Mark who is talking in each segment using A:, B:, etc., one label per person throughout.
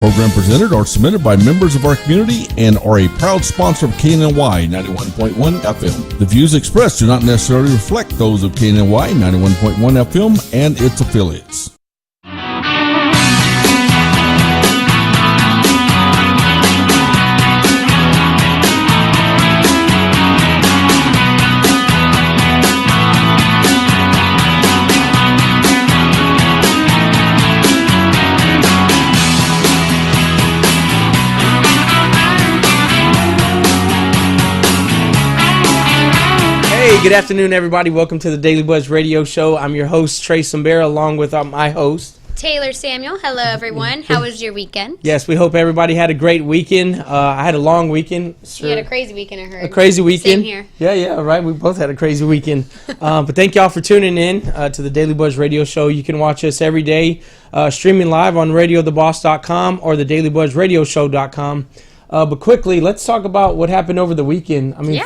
A: Program presented or submitted by members of our community and are a proud sponsor of KNY 91.1 FM. The views expressed do not necessarily reflect those of KNY 91.1 FM and its affiliates.
B: Hey, good afternoon, everybody. Welcome to the Daily Buzz Radio Show. I'm your host, Trey Sombera, along with my host,
C: Taylor Samuel. Hello, everyone. How was your weekend?
B: Yes, we hope everybody had a great weekend. I had a long weekend.
C: Sure. You had a crazy weekend, I heard.
B: A crazy weekend.
C: Same here.
B: Yeah, right. We both had a crazy weekend. But thank y'all for tuning in to the Daily Buzz Radio Show. You can watch us every day streaming live on radiotheboss.com or thedailybuzzradioshow.com. But quickly, let's talk about what happened over the weekend. I mean,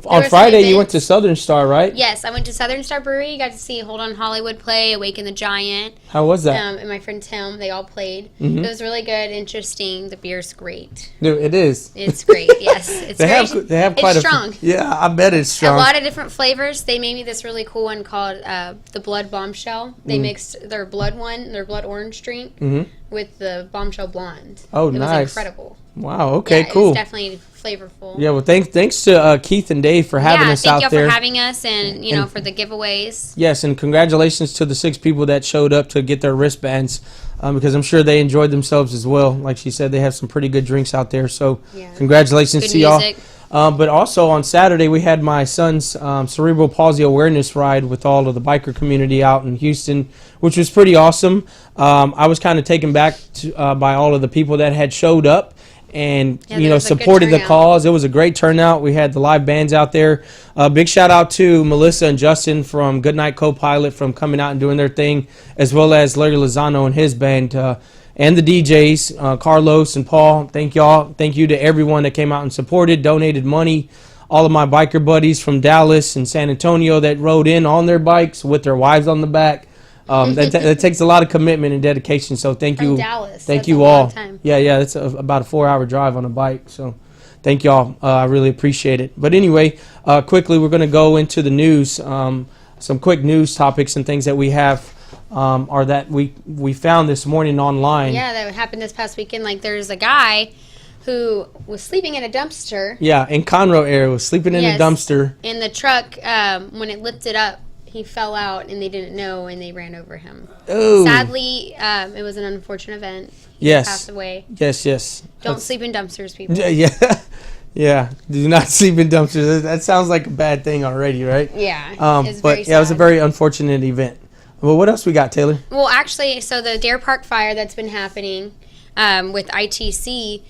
B: on Friday, you went to Southern Star, right?
C: Yes, I went to Southern Star Brewery. Got to see Hold on Hollywood play, Awaken the Giant.
B: How was that?
C: And my friend Tim, they all played. Mm-hmm. It was really good, interesting. The beer's great.
B: Dude, it is.
C: It's great, yes. It's
B: they have quite
C: it's strong.
B: Yeah, I bet it's strong.
C: A lot of different flavors. They made me this really cool one called the Blood Bombshell. They mixed their blood orange drink with the Bombshell Blonde.
B: Oh,
C: nice.
B: It
C: was incredible.
B: Wow, okay,
C: yeah,
B: cool.
C: It was definitely flavorful.
B: Yeah, well, thanks to Keith and Dave for having us out there.
C: Yeah, thank you for having us and for the giveaways.
B: Yes, and congratulations to the 6 people that showed up to get their wristbands because I'm sure they enjoyed themselves as well. Like she said, they have some pretty good drinks out there, so congratulations
C: good
B: to
C: music.
B: Y'all. But also on Saturday, we had my son's cerebral palsy awareness ride with all of the biker community out in Houston, which was pretty awesome. I was kind of taken back by all of the people that had showed up and supported the cause. It was a great turnout. We had the live bands out there. Big shout out to Melissa and Justin from Goodnight Co-Pilot from coming out and doing their thing, as well as Larry Lozano and his band, and the DJs, Carlos and Paul. Thank y'all. Thank you to everyone that came out and supported, donated money. All of my biker buddies from Dallas and San Antonio that rode in on their bikes with their wives on the back. That takes a lot of commitment and dedication. So thank you.
C: Dallas.
B: Thank you all. Yeah, it's about a 4-hour drive on a bike. So thank y'all. I really appreciate it. But anyway, quickly, we're going to go into the news. Some quick news topics and things that we have are that we found this morning online.
C: Yeah, that happened this past weekend. Like there's a guy who was sleeping in a dumpster.
B: Yeah, in Conroe area, was sleeping in a dumpster.
C: And the truck, when it lifted up, he fell out and they didn't know and they ran over him.
B: Oh.
C: Sadly, it was an unfortunate event. He passed away.
B: Yes.
C: Don't sleep in dumpsters, people.
B: Yeah. Do not sleep in dumpsters. That sounds like a bad thing already, right?
C: Yeah.
B: It was a very unfortunate event. Well, what else we got, Taylor?
C: Well, actually, so the Deer Park fire that's been happening with ITC,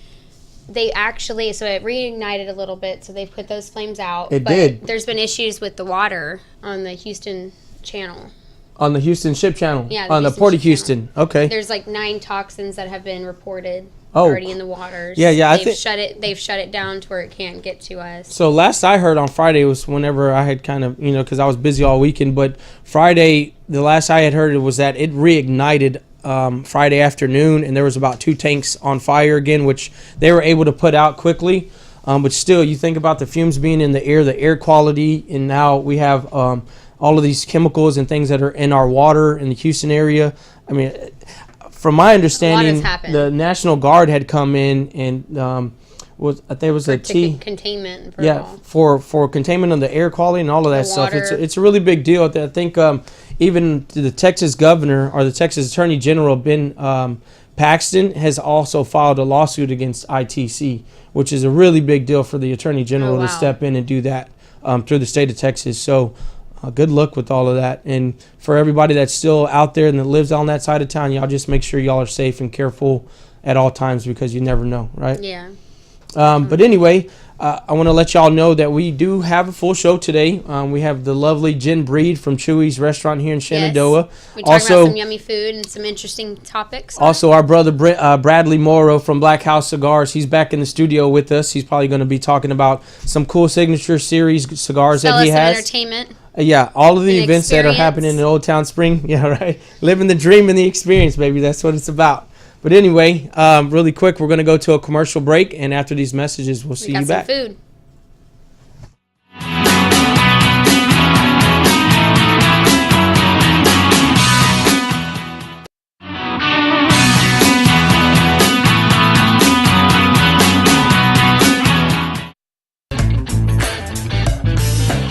C: they actually, so it reignited a little bit, so they've put those flames out.
B: It did.
C: There's been issues with the water on the Houston channel.
B: On the Houston ship channel?
C: Yeah.
B: On the Port of Houston. Okay.
C: There's like 9 toxins that have been reported already in the waters.
B: Yeah.
C: They've shut it down to where it can't get to us.
B: So last I heard on Friday was whenever I had kind of, because I was busy all weekend, but Friday, the last I had heard was that it reignited Friday afternoon, and there was about 2 tanks on fire again, which they were able to put out quickly. But still, you think about the fumes being in the air quality, and now we have all of these chemicals and things that are in our water in the Houston area. I mean, from my understanding, the National Guard had come in and
C: containment.
B: For containment of the air quality and all of that stuff. It's a really big deal. I think even the Texas governor or the Texas Attorney General Ben Paxton has also filed a lawsuit against ITC, which is a really big deal for the Attorney General to step in and do that through the state of Texas. So good luck with all of that. And for everybody that's still out there and that lives on that side of town, y'all just make sure y'all are safe and careful at all times because you never know, right?
C: Yeah.
B: But anyway, I want to let y'all know that we do have a full show today. We have the lovely Jen Breed from Chewy's restaurant here in Shenandoah.
C: Yes. We talk about some yummy food and some interesting topics.
B: Also, our brother Bradley Morrow from Black House Cigars. He's back in the studio with us. He's probably going to be talking about some cool signature series cigars that he has.
C: Entertainment.
B: Yeah, all of the events that are happening in Old Town Spring. Yeah, right. Living the dream and the experience, baby. That's what it's about. But anyway, really quick, we're going to go to a commercial break, and after these messages, we'll see you back.
C: We got some food.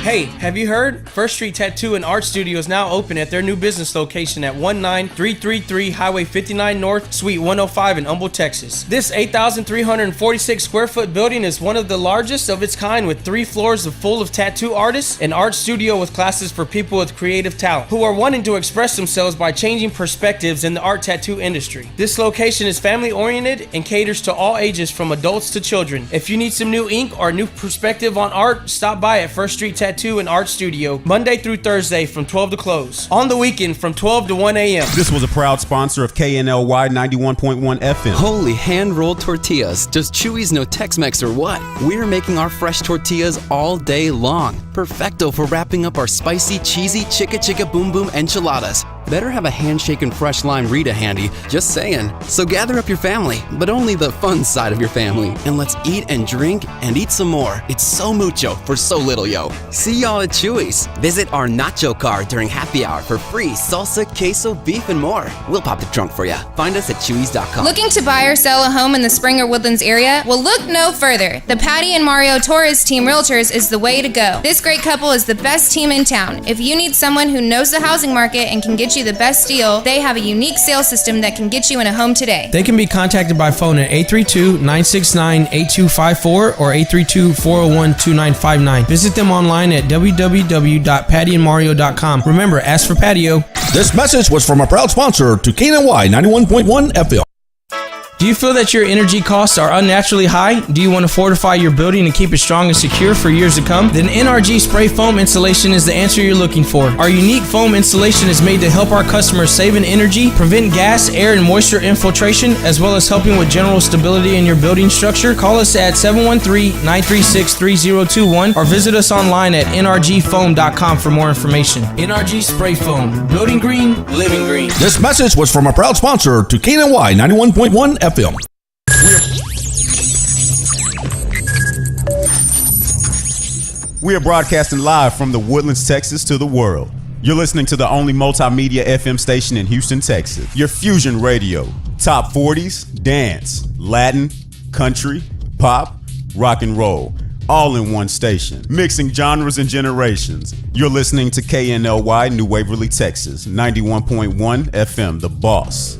B: Hey, have you heard? First Street Tattoo and Art Studio is now open at their new business location at 19333 Highway 59 North, Suite 105 in Humble, Texas. This 8,346 square foot building is one of the largest of its kind, with 3 floors full of tattoo artists, an art studio with classes for people with creative talent who are wanting to express themselves by changing perspectives in the art tattoo industry. This location is family oriented and caters to all ages from adults to children. If you need some new ink or a new perspective on art, stop by at First Street Tattoo and Art Studio Monday through Thursday from 12 to close. On the weekend from 12 to 1 a.m.
D: This was a proud sponsor of KNLY 91.1 FM.
E: Holy hand-rolled tortillas. Does Chewy's know Tex-Mex or what? We're making our fresh tortillas all day long. Perfecto for wrapping up our spicy, cheesy chicka chicka boom boom enchiladas. Better have a handshaken fresh lime Rita handy, just saying. So gather up your family, but only the fun side of your family, and let's eat and drink and eat some more. It's so mucho for so little, yo. See y'all at Chewy's. Visit our nacho car during happy hour for free salsa, queso, beef, and more. We'll pop the trunk for ya. Find us at chewy's.com.
F: Looking to buy or sell a home in the Springer Woodlands area? Well, look no further. The Patty and Mario Torres Team Realtors is the way to go. This great couple is the best team in town. If you need someone who knows the housing market and can get you the best deal, they have a unique sales system that can get you in a home today.
B: They can be contacted by phone at 832-969-8254 or 832-401-2959. Visit them online at www.pattyandmario.com. Remember, ask for patio.
A: This message was from a proud sponsor to KNY 91.1 FM.
B: Do you feel that your energy costs are unnaturally high? Do you want to fortify your building and keep it strong and secure for years to come? Then NRG Spray Foam Insulation is the answer you're looking for. Our unique foam insulation is made to help our customers save in energy, prevent gas, air, and moisture infiltration, as well as helping with general stability in your building structure. Call us at 713-936-3021 or visit us online at nrgfoam.com for more information. NRG Spray Foam. Building green, living green.
A: This message was from a proud sponsor to KNY 91.1 FM.
D: We are broadcasting live from the Woodlands, Texas to the world. You're listening to the only multimedia FM station in Houston, Texas. Your Fusion Radio. Top 40s, dance, Latin, country, pop, rock and roll. All in one station. Mixing genres and generations. You're listening to KNLY New Waverly, Texas. 91.1 FM, The Boss.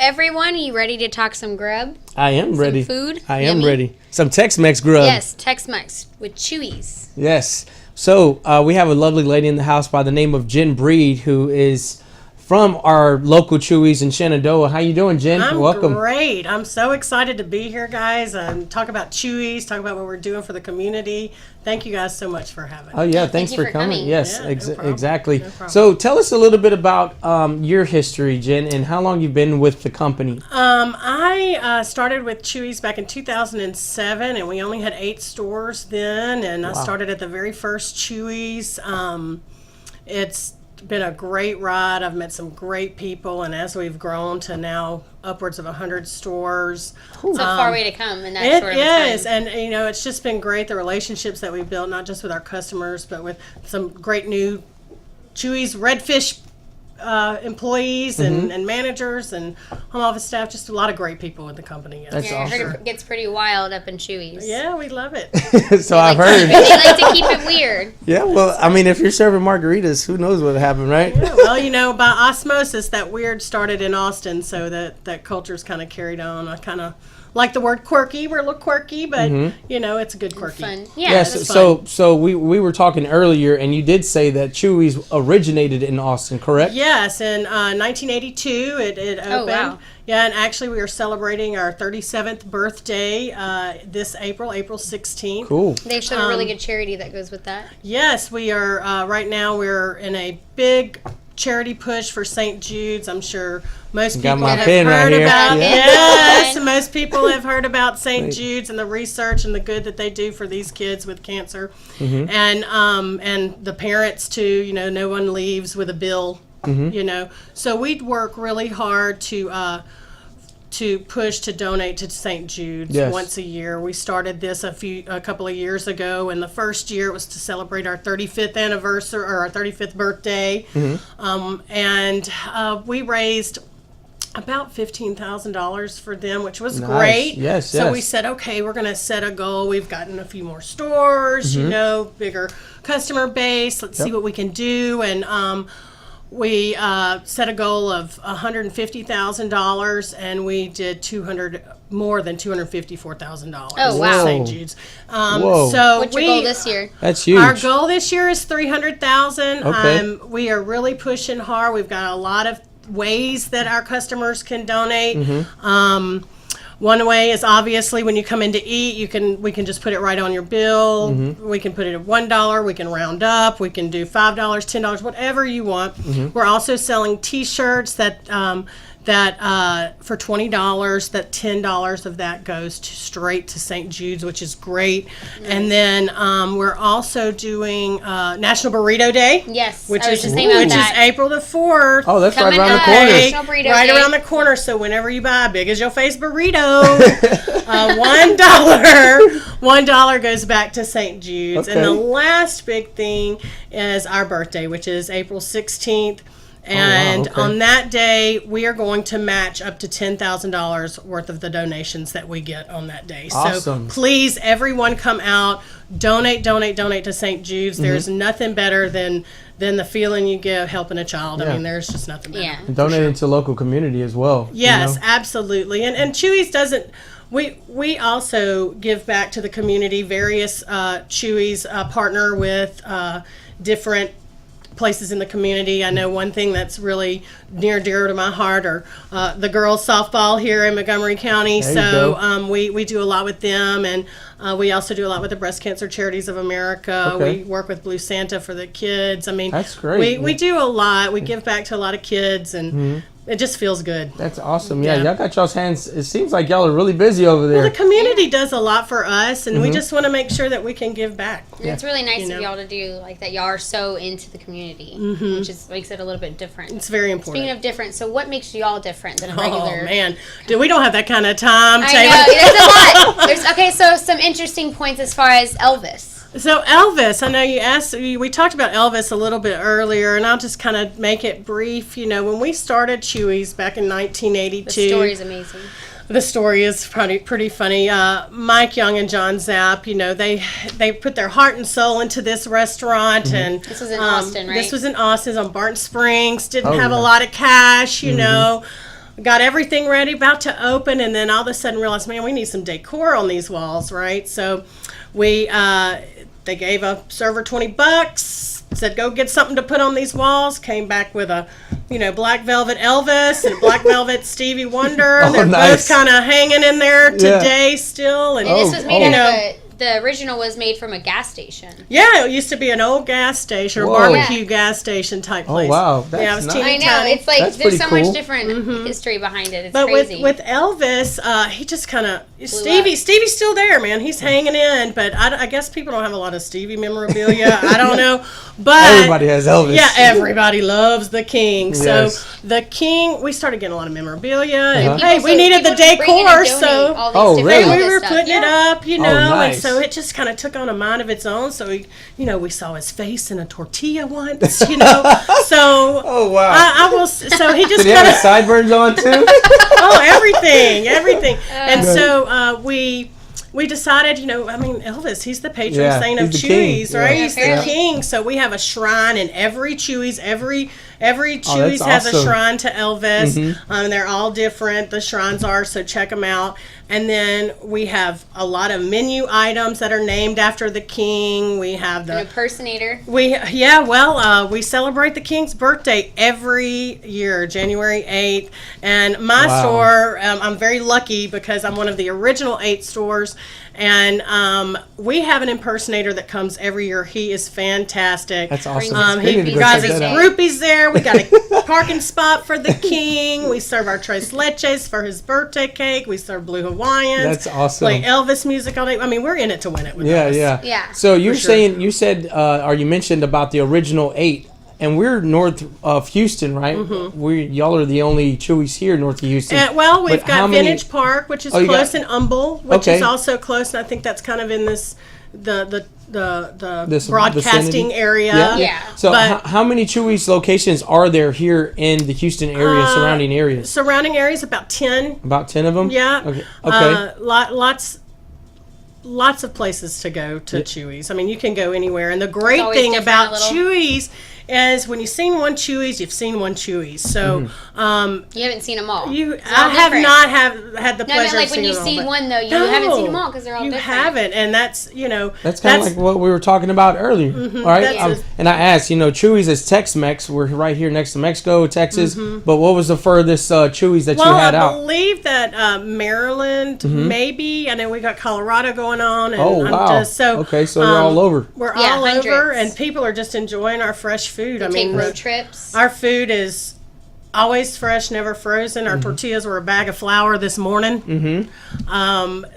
C: Everyone, are you ready to talk some grub?
B: I am ready.
C: Some food?
B: I am
C: Yummy?
B: ready. Some Tex-Mex grub.
C: Yes, Tex-Mex with Chewy's.
B: Yes. So we have a lovely lady in the house by the name of Jen Breed, who is from our local Chewy's in Shenandoah. How you doing, Jen?
G: I'm
B: Welcome.
G: Great. I'm so excited to be here, guys, and talk about Chewy's, talk about what we're doing for the community. Thank you guys so much for having me.
B: Oh, yeah. Thanks
C: you
B: for
C: for
B: coming.
C: coming.
B: Yes,
G: Yeah, no problem.
B: exactly.
G: No problem.
B: So tell us a little bit about your history, Jen, and how long you've been with the company.
G: I started with Chewy's back in 2007, and we only had 8 stores then, and I started at the very first Chewy's. It's been a great ride. I've met some great people, and as we've grown to now upwards of 100 stores.
C: It's a far way to come in that short of a
G: It is,
C: time.
G: and it's just been great, the relationships that we've built, not just with our customers, but with some great new Chewy's Redfish employees and managers and home office staff, just a lot of great people in the company.
B: That's
C: Yeah, I heard
B: awesome.
C: it gets pretty wild up in Chewy's.
G: Yeah, we love it.
B: So I've heard.
C: They like to keep it weird.
B: Yeah, well, I mean, if you're serving margaritas, who knows what happened, right?
G: Yeah, well, by osmosis, that weird started in Austin, so that culture's kind of carried on. I kind of like the word quirky. We're a little quirky, but it's a good quirky.
C: Fun. Yeah.
B: Yes.
G: it's
B: So we were talking earlier, and you did say that Chewy's originated in Austin, correct?
G: Yes, in 1982 it opened.
C: Oh, wow.
G: Yeah, and actually we are celebrating our 37th birthday this April 16th.
B: Cool.
C: They actually have a really good charity that goes with that.
G: Yes, we are right now we're in a big charity push for St. Jude's. I'm sure most
B: Got
G: people
B: my
G: have
B: pen right
G: heard
B: here.
G: about.
B: Yeah.
G: Yes, most people have heard about St. Jude's and the research and the good that they do for these kids with cancer, and the parents too. You know, no one leaves with a bill. You know, so we work really hard to push to donate to St. Jude's once a year. We started this a couple of years ago, and the first year it was to celebrate our 35th anniversary or our 35th birthday, and we raised about $15,000 for them, which was great.
B: Yes,
G: so
B: yes.
G: we said, okay, we're going to set a goal. We've gotten a few more stores, you know, bigger customer base. Let's see what we can do, and we set a goal of $150,000, and we did more than $254,000.
C: Oh, wow.
G: St. Jude's.
B: Whoa.
G: So
C: What's your goal this year?
B: That's huge.
G: Our goal this year is $300,000.
B: Okay.
G: We are really pushing hard. We've got a lot of ways that our customers can donate. One way is obviously when you come in to eat, we can just put it right on your bill. We can put it at $1. We can round up. We can do $5, $10, whatever you want. We're also selling T-shirts that for $20, that $10 of that goes straight to St. Jude's, which is great. And then we're also doing National Burrito Day.
C: Yes,
G: which
C: I was
G: is
C: just thinking about that.
G: April the 4th.
B: Oh, that's
C: Coming
B: right around the
C: up.
B: corner.
C: National Burrito
G: Right
C: Day.
G: around the corner. So whenever you buy a big as your face burrito, $1 goes back to St. Jude's. And the
B: Okay.
G: last big thing is our birthday, which is April 16th. And
B: okay.
G: on that day, we are going to match up to $10,000 worth of the donations that we get on that day.
B: Awesome.
G: So please, everyone come out, donate to St. Jude's. There's nothing better than the feeling you get helping a child.
B: Yeah.
G: I mean, there's just nothing better.
C: Yeah.
B: And donating to local community as well.
G: Yes,
B: you know?
G: absolutely. And Chewy's doesn't. We also give back to the community. Various Chewy's partner with different places in the community. I know one thing that's really near dear to my heart are the girls softball here in Montgomery County.
B: There you
G: So
B: go.
G: we do a lot with them, and we also do a lot with the Breast Cancer Charities of America.
B: Okay.
G: We work with Blue Santa for the kids. I mean,
B: That's great.
G: We do a lot. We give back to a lot of kids, and it just feels good.
B: That's awesome. Yeah,
G: Yeah.
B: y'all got y'all's hands. It seems like y'all are really busy over there.
G: Well, the community does a lot for us, and we just want to make sure that we can give back.
C: And it's really nice
G: You know.
C: of y'all to do like that. Y'all are so into the community, which makes it a little bit different.
G: It's very important.
C: Speaking of different, so what makes y'all different than a regular?
G: Oh man, dude, we don't have that kind of time.
C: I
G: Taylor.
C: know there's a lot. Okay, so some interesting points as far as Elvis.
G: So Elvis, I know you asked. We talked about Elvis a little bit earlier, and I'll just kind of make it brief. You know, when we started Chewy's back in 1982,
C: The story is amazing.
G: the story is pretty funny. Mike Young and John Zapp, you know, they put their heart and soul into this restaurant, and
C: This was in Austin, right?
G: This was in Austin on Barton Springs. Didn't
B: Oh,
G: have a
B: yeah.
G: lot of cash, you know. Got everything ready, about to open, and then all of a sudden realized, man, we need some decor on these walls, right? So we they gave a server $20, said go get something to put on these walls. Came back with a, you know, black velvet Elvis and black velvet Stevie Wonder.
B: Oh,
G: They're
B: nice.
G: both kind of hanging in there today still. And
C: And this was made
B: oh.
C: out of the original was made from a gas station.
G: yeah, it used to be an old gas station or
B: Whoa.
G: barbecue gas station type
B: Oh,
G: place.
B: wow. That's
G: yeah, it was
B: nice.
G: teeny
C: I know.
G: tiny.
C: It's like
B: That's
C: there's
B: pretty
C: so
B: cool.
C: much different history behind it. It's
G: But
C: crazy.
G: with Elvis, he just kind of
C: up.
G: Stevie's still there, man. He's hanging in, but I guess people don't have a lot of Stevie memorabilia. I don't know, but
B: Everybody has Elvis.
G: yeah, everybody loves the King. So
B: Yes.
G: the King, we started getting a lot of memorabilia.
B: Uh-huh.
G: And, hey, we needed the
C: People bring in and
G: decor,
C: donate
G: so
C: all these
B: Oh,
C: different
B: really?
G: we
C: Elvis
G: were
C: stuff.
G: putting it
C: Yeah.
G: up, you know,
B: nice.
G: and so it just kind of took on a mind of its own. So we saw his face in a tortilla once, you know. So
B: Oh, wow.
G: I will. So he just
B: Did he have
G: kind
B: his
G: of
B: sideburns on too?
G: oh, everything. And so we decided, you know, I mean, Elvis, he's the patron
B: Yeah,
G: saint of
B: he's the king.
G: Chewy's, right?
B: Yeah.
G: He's
C: Yeah.
G: the king. So we have a shrine in every Chewy's. Every Chewy's
B: that's
G: has a
B: awesome.
G: shrine to Elvis. They're all different. The shrines are, so check them out. And then we have a lot of menu items that are named after the king. We have
C: An
G: the
C: impersonator.
G: we celebrate the King's birthday every year, January 8th. And my
B: Wow.
G: store, I'm very lucky because I'm one of the original 8 stores. And we have an impersonator that comes every year. He is fantastic.
B: That's awesome.
G: He got his groupies there. We got a parking spot for the king. We serve our tres leches for his birthday cake. We serve Blue Hawaiians.
B: That's awesome.
G: Play Elvis music all day. I mean, we're in it to win it with us.
C: Yeah.
B: So you said, or you mentioned about the original 8. And we're north of Houston, right? Y'all are the only Chewies here north of Houston.
G: Well, we've got Vintage Park, which is close, and Humble, which is also close. And I think that's kind of in this the broadcasting
B: vicinity
G: area.
C: Yeah.
B: So how many Chewies locations are there here in the Houston area, surrounding areas?
G: Surrounding areas, about 10.
B: About 10 of them?
G: Yeah.
B: Okay.
G: Lots of places to go to Chewies. I mean, you can go anywhere. And the great thing about Chewies is when you've seen one Chewies, you've seen one Chewies. So
C: you haven't seen them all.
G: I have not had the pleasure of seeing them all.
C: When you see one, though, you haven't seen them all because they're all different.
G: You haven't, and that's
B: that's kind of like what we were talking about earlier. All right, and I asked, Chewies is Tex-Mex. We're right here next to Mexico, Texas. But what was the furthest Chewies that you had out?
G: I believe that Maryland, maybe. I know we got Colorado going on. And
B: wow. So you're all over.
G: We're all over, and people are just enjoying our fresh food.
C: Take road trips.
G: Our food is always fresh, never frozen. Our tortillas were a bag of flour this morning.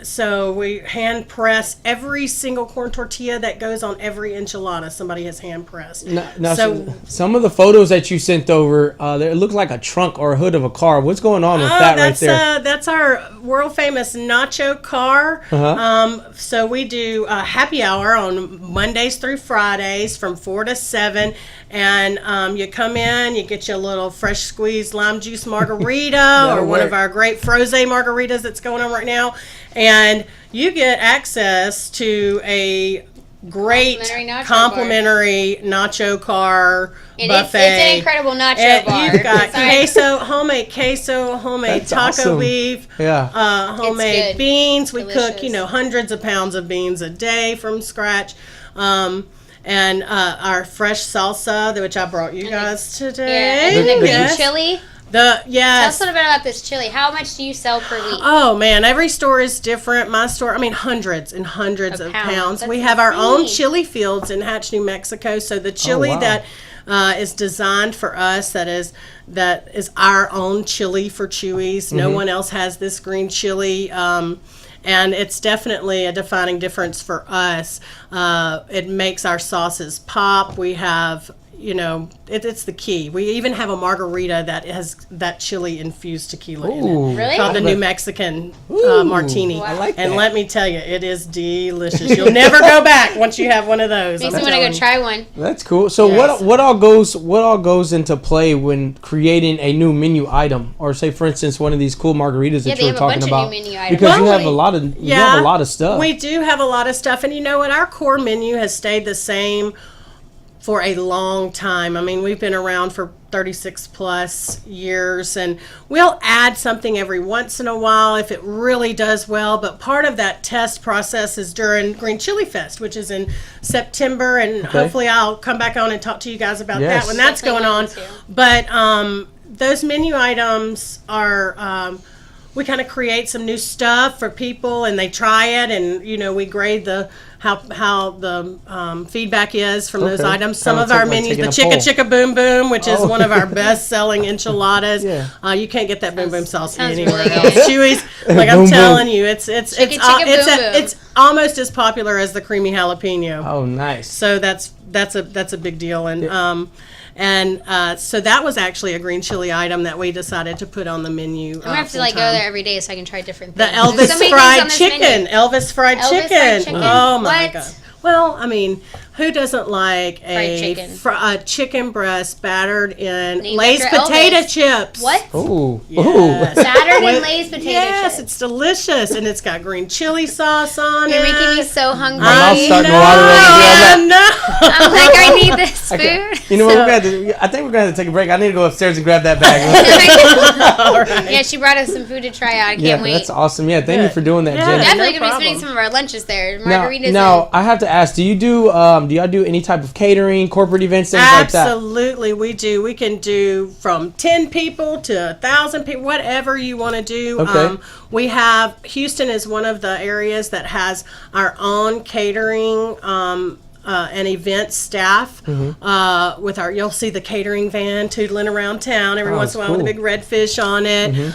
G: So we hand press every single corn tortilla that goes on every enchilada. Somebody has hand pressed.
B: So some of the photos that you sent over, it looked like a trunk or a hood of a car. What's going on with that right there?
G: That's our world famous nacho car. So we do happy hour on Mondays through Fridays from 4 to 7. And you come in, you get your little fresh squeezed lime juice margarita or one of our great frosé margaritas that's going on right now. And you get access to a great complimentary nacho car buffet.
C: It's an incredible nacho bar.
G: You've got homemade taco beef, homemade beans. We cook, hundreds of pounds of beans a day from scratch. And our fresh salsa, which I brought you guys today.
C: Yeah, and the green chili.
G: Tell
C: us a little bit about this chili. How much do you sell per week?
G: Oh, man. Every store is different. My store, hundreds and hundreds of pounds. We have our own chili fields in Hatch, New Mexico. So the chili that is designed for us, that is our own chili for Chewies. No one else has this green chili. And it's definitely a defining difference for us. It makes our sauces pop. We have, it's the key. We even have a margarita that has that chili infused tequila in it.
C: Really?
G: Called the New Mexican martini.
B: I like that.
G: And let me tell you, it is delicious. You'll never go back once you have one of those.
C: Makes me want to go try one.
B: That's cool. So what all goes into play when creating a new menu item, or say for instance one of these cool margaritas that you were talking about?
C: New menu items.
B: Because you have a lot of stuff.
G: We do have a lot of stuff, and you know what? Our core menu has stayed the same for a long time. I mean, we've been around for 36 plus years, and we'll add something every once in a while if it really does well. But part of that test process is during Green Chili Fest, which is in September, and hopefully I'll come back on and talk to you guys about that when that's going on. But those menu items are we kind of create some new stuff for people, and they try it, and we grade the how the feedback is from those items. Some of our menus, the Chicka Boom Boom, which is one of our best-selling enchiladas. You can't get that Boom Boom sauce anywhere else. Chewies, like I'm telling you, it's almost as popular as the creamy jalapeno.
B: Oh, nice.
G: So that's a big deal, and so that was actually a green chili item that we decided to put on the menu.
C: I'm gonna have to go there every day so I can try different things.
G: The Elvis fried chicken. Elvis fried chicken. Oh my God. Well, I mean, who doesn't like a chicken breast battered in Lay's potato chips?
C: What?
B: Ooh.
G: Yes.
C: Battered in Lay's potato chips.
G: Yes, it's delicious, and it's got green chili sauce on it.
C: You're making me so hungry.
B: My mouth's starting to water already.
C: I'm like, I need this food.
B: You know what? I think we're gonna have to take a break. I need to go upstairs and grab that bag.
G: Right.
C: Yeah, she brought us some food to try out. I can't wait.
B: That's awesome. Thank you for doing that, Jen.
C: Definitely gonna be spending some of our lunches there. Margaritas.
B: Now I have to ask: do you do do y'all do any type of catering, corporate events, things like that?
G: Absolutely, we do. We can do from 10 people to 1,000 people, whatever you want to do.
B: Okay.
G: We have, Houston is one of the areas that has our own catering and event staff. With our, you'll see the catering van tootling around town every once in a while with a big red fish on it.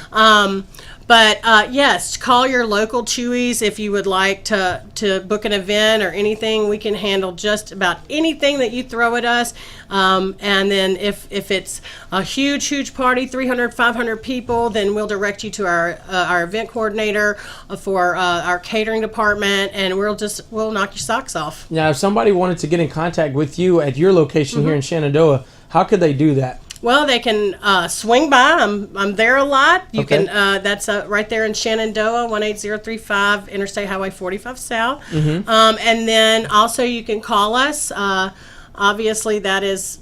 G: But yes, call your local Chewies if you would like to book an event or anything. We can handle just about anything that you throw at us. And then if it's a huge party, 300, 500 people, then we'll direct you to our event coordinator for our catering department, and we'll knock your socks off.
B: Now, if somebody wanted to get in contact with you at your location here in Shenandoah, how could they do that?
G: Well, they can swing by. I'm there a lot. You
B: Okay.
G: can. That's right there in Shenandoah, 18035 Interstate Highway 45 South. And then also you can call us. Obviously, that is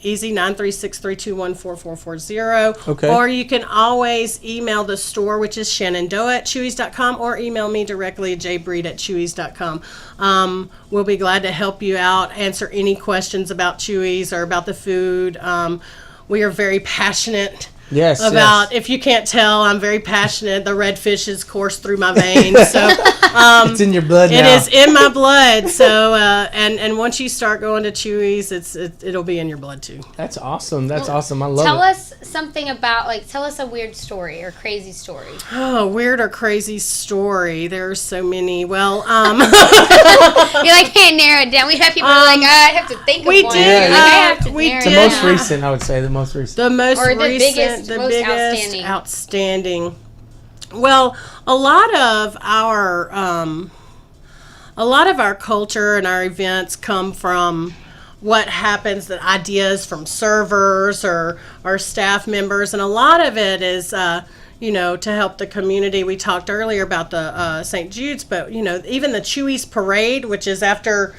G: easy, 936-321-4440.
B: Okay.
G: Or you can always email the store, which is shenandoah@chewies.com, or email me directly at jbreed@chewies.com. We'll be glad to help you out, answer any questions about Chewies or about the food. We are very passionate
B: Yes.
G: about, if you can't tell, I'm very passionate. The red fishes course through my veins. So
B: it's in your blood now.
G: it is in my blood. So and once you start going to Chewies, it'll be in your blood too.
B: That's awesome. That's awesome. I love
C: Tell
B: it.
C: us something about, tell us a weird story or crazy story.
G: Oh, weird or crazy story. There are so many. Well,
C: You can't narrow it down. We have people who are like, I have to think of
G: we
C: one.
G: did,
C: You're like, I have to
G: we
C: narrow
B: The
C: it
G: did.
B: most
C: down.
B: recent, I would say. The most recent.
G: The most
C: Or the
G: recent,
C: biggest,
G: the
C: most
G: biggest,
C: outstanding.
G: Well, a lot of our culture and our events come from what happens, the ideas from servers or staff members, and a lot of it is to help the community. We talked earlier about the St. Jude's, but even the Chewies Parade, which is after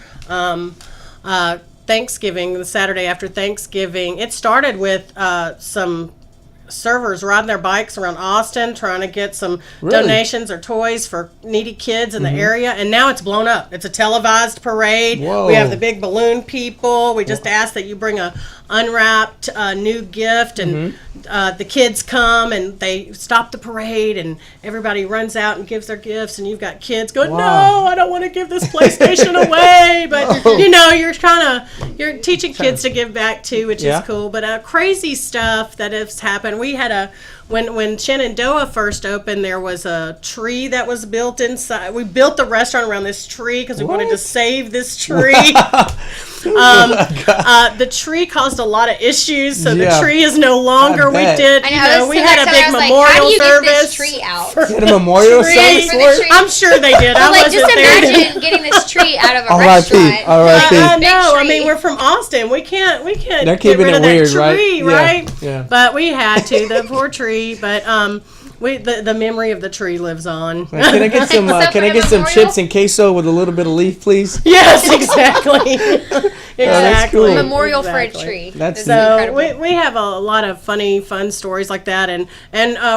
G: Thanksgiving, the Saturday after Thanksgiving. It started with some servers riding their bikes around Austin trying to get some donations or toys for needy kids in the area, and now it's blown up. It's a televised parade.
B: Whoa.
G: We have the big balloon people. We just ask that you bring a unwrapped new gift, and the kids come and they stop the parade, and everybody runs out and gives their gifts, and you've got kids going,
B: Wow.
G: no, I don't want to give this PlayStation away, but you're teaching kids to give back too, which
B: Yeah.
G: is cool. But crazy stuff that has happened. We had when Shenandoah first opened, there was a tree that was built inside. We built the restaurant around this tree because we wanted to
B: What?
G: save this tree. The tree caused a lot of issues, so
B: Yeah.
G: the tree is no longer.
B: I
G: We
B: bet.
G: did,
C: I know,
G: we had a big
C: I was
G: memorial
C: like, how do you
G: service.
C: get this tree out?
B: Had a memorial
G: Tree.
B: service
C: For
B: for
C: the
B: it?
C: tree.
G: I'm sure they did. I
C: Like,
G: wasn't
C: just
G: there.
C: imagine getting this tree out of a
B: R.I.P.
C: restaurant.
B: R.I.P.
C: Big
G: No, I
C: tree.
G: mean, we're from Austin. We can't
B: They're
G: get
B: keeping
G: rid
B: it
G: of
B: weird,
G: that
B: right?
G: tree,
B: Yeah,
G: right?
B: yeah.
G: But we had to, the poor tree. But the memory of the tree lives on.
B: Can I get some?
C: So
B: Can
C: for
B: I get some
C: memorial?
B: chips and queso with a little bit of leaf, please?
G: Yes, exactly.
B: that's cool.
C: Memorial for a
G: Exactly.
C: tree.
B: That's
C: This is
G: So
C: incredible.
G: we have a lot of fun stories like that, and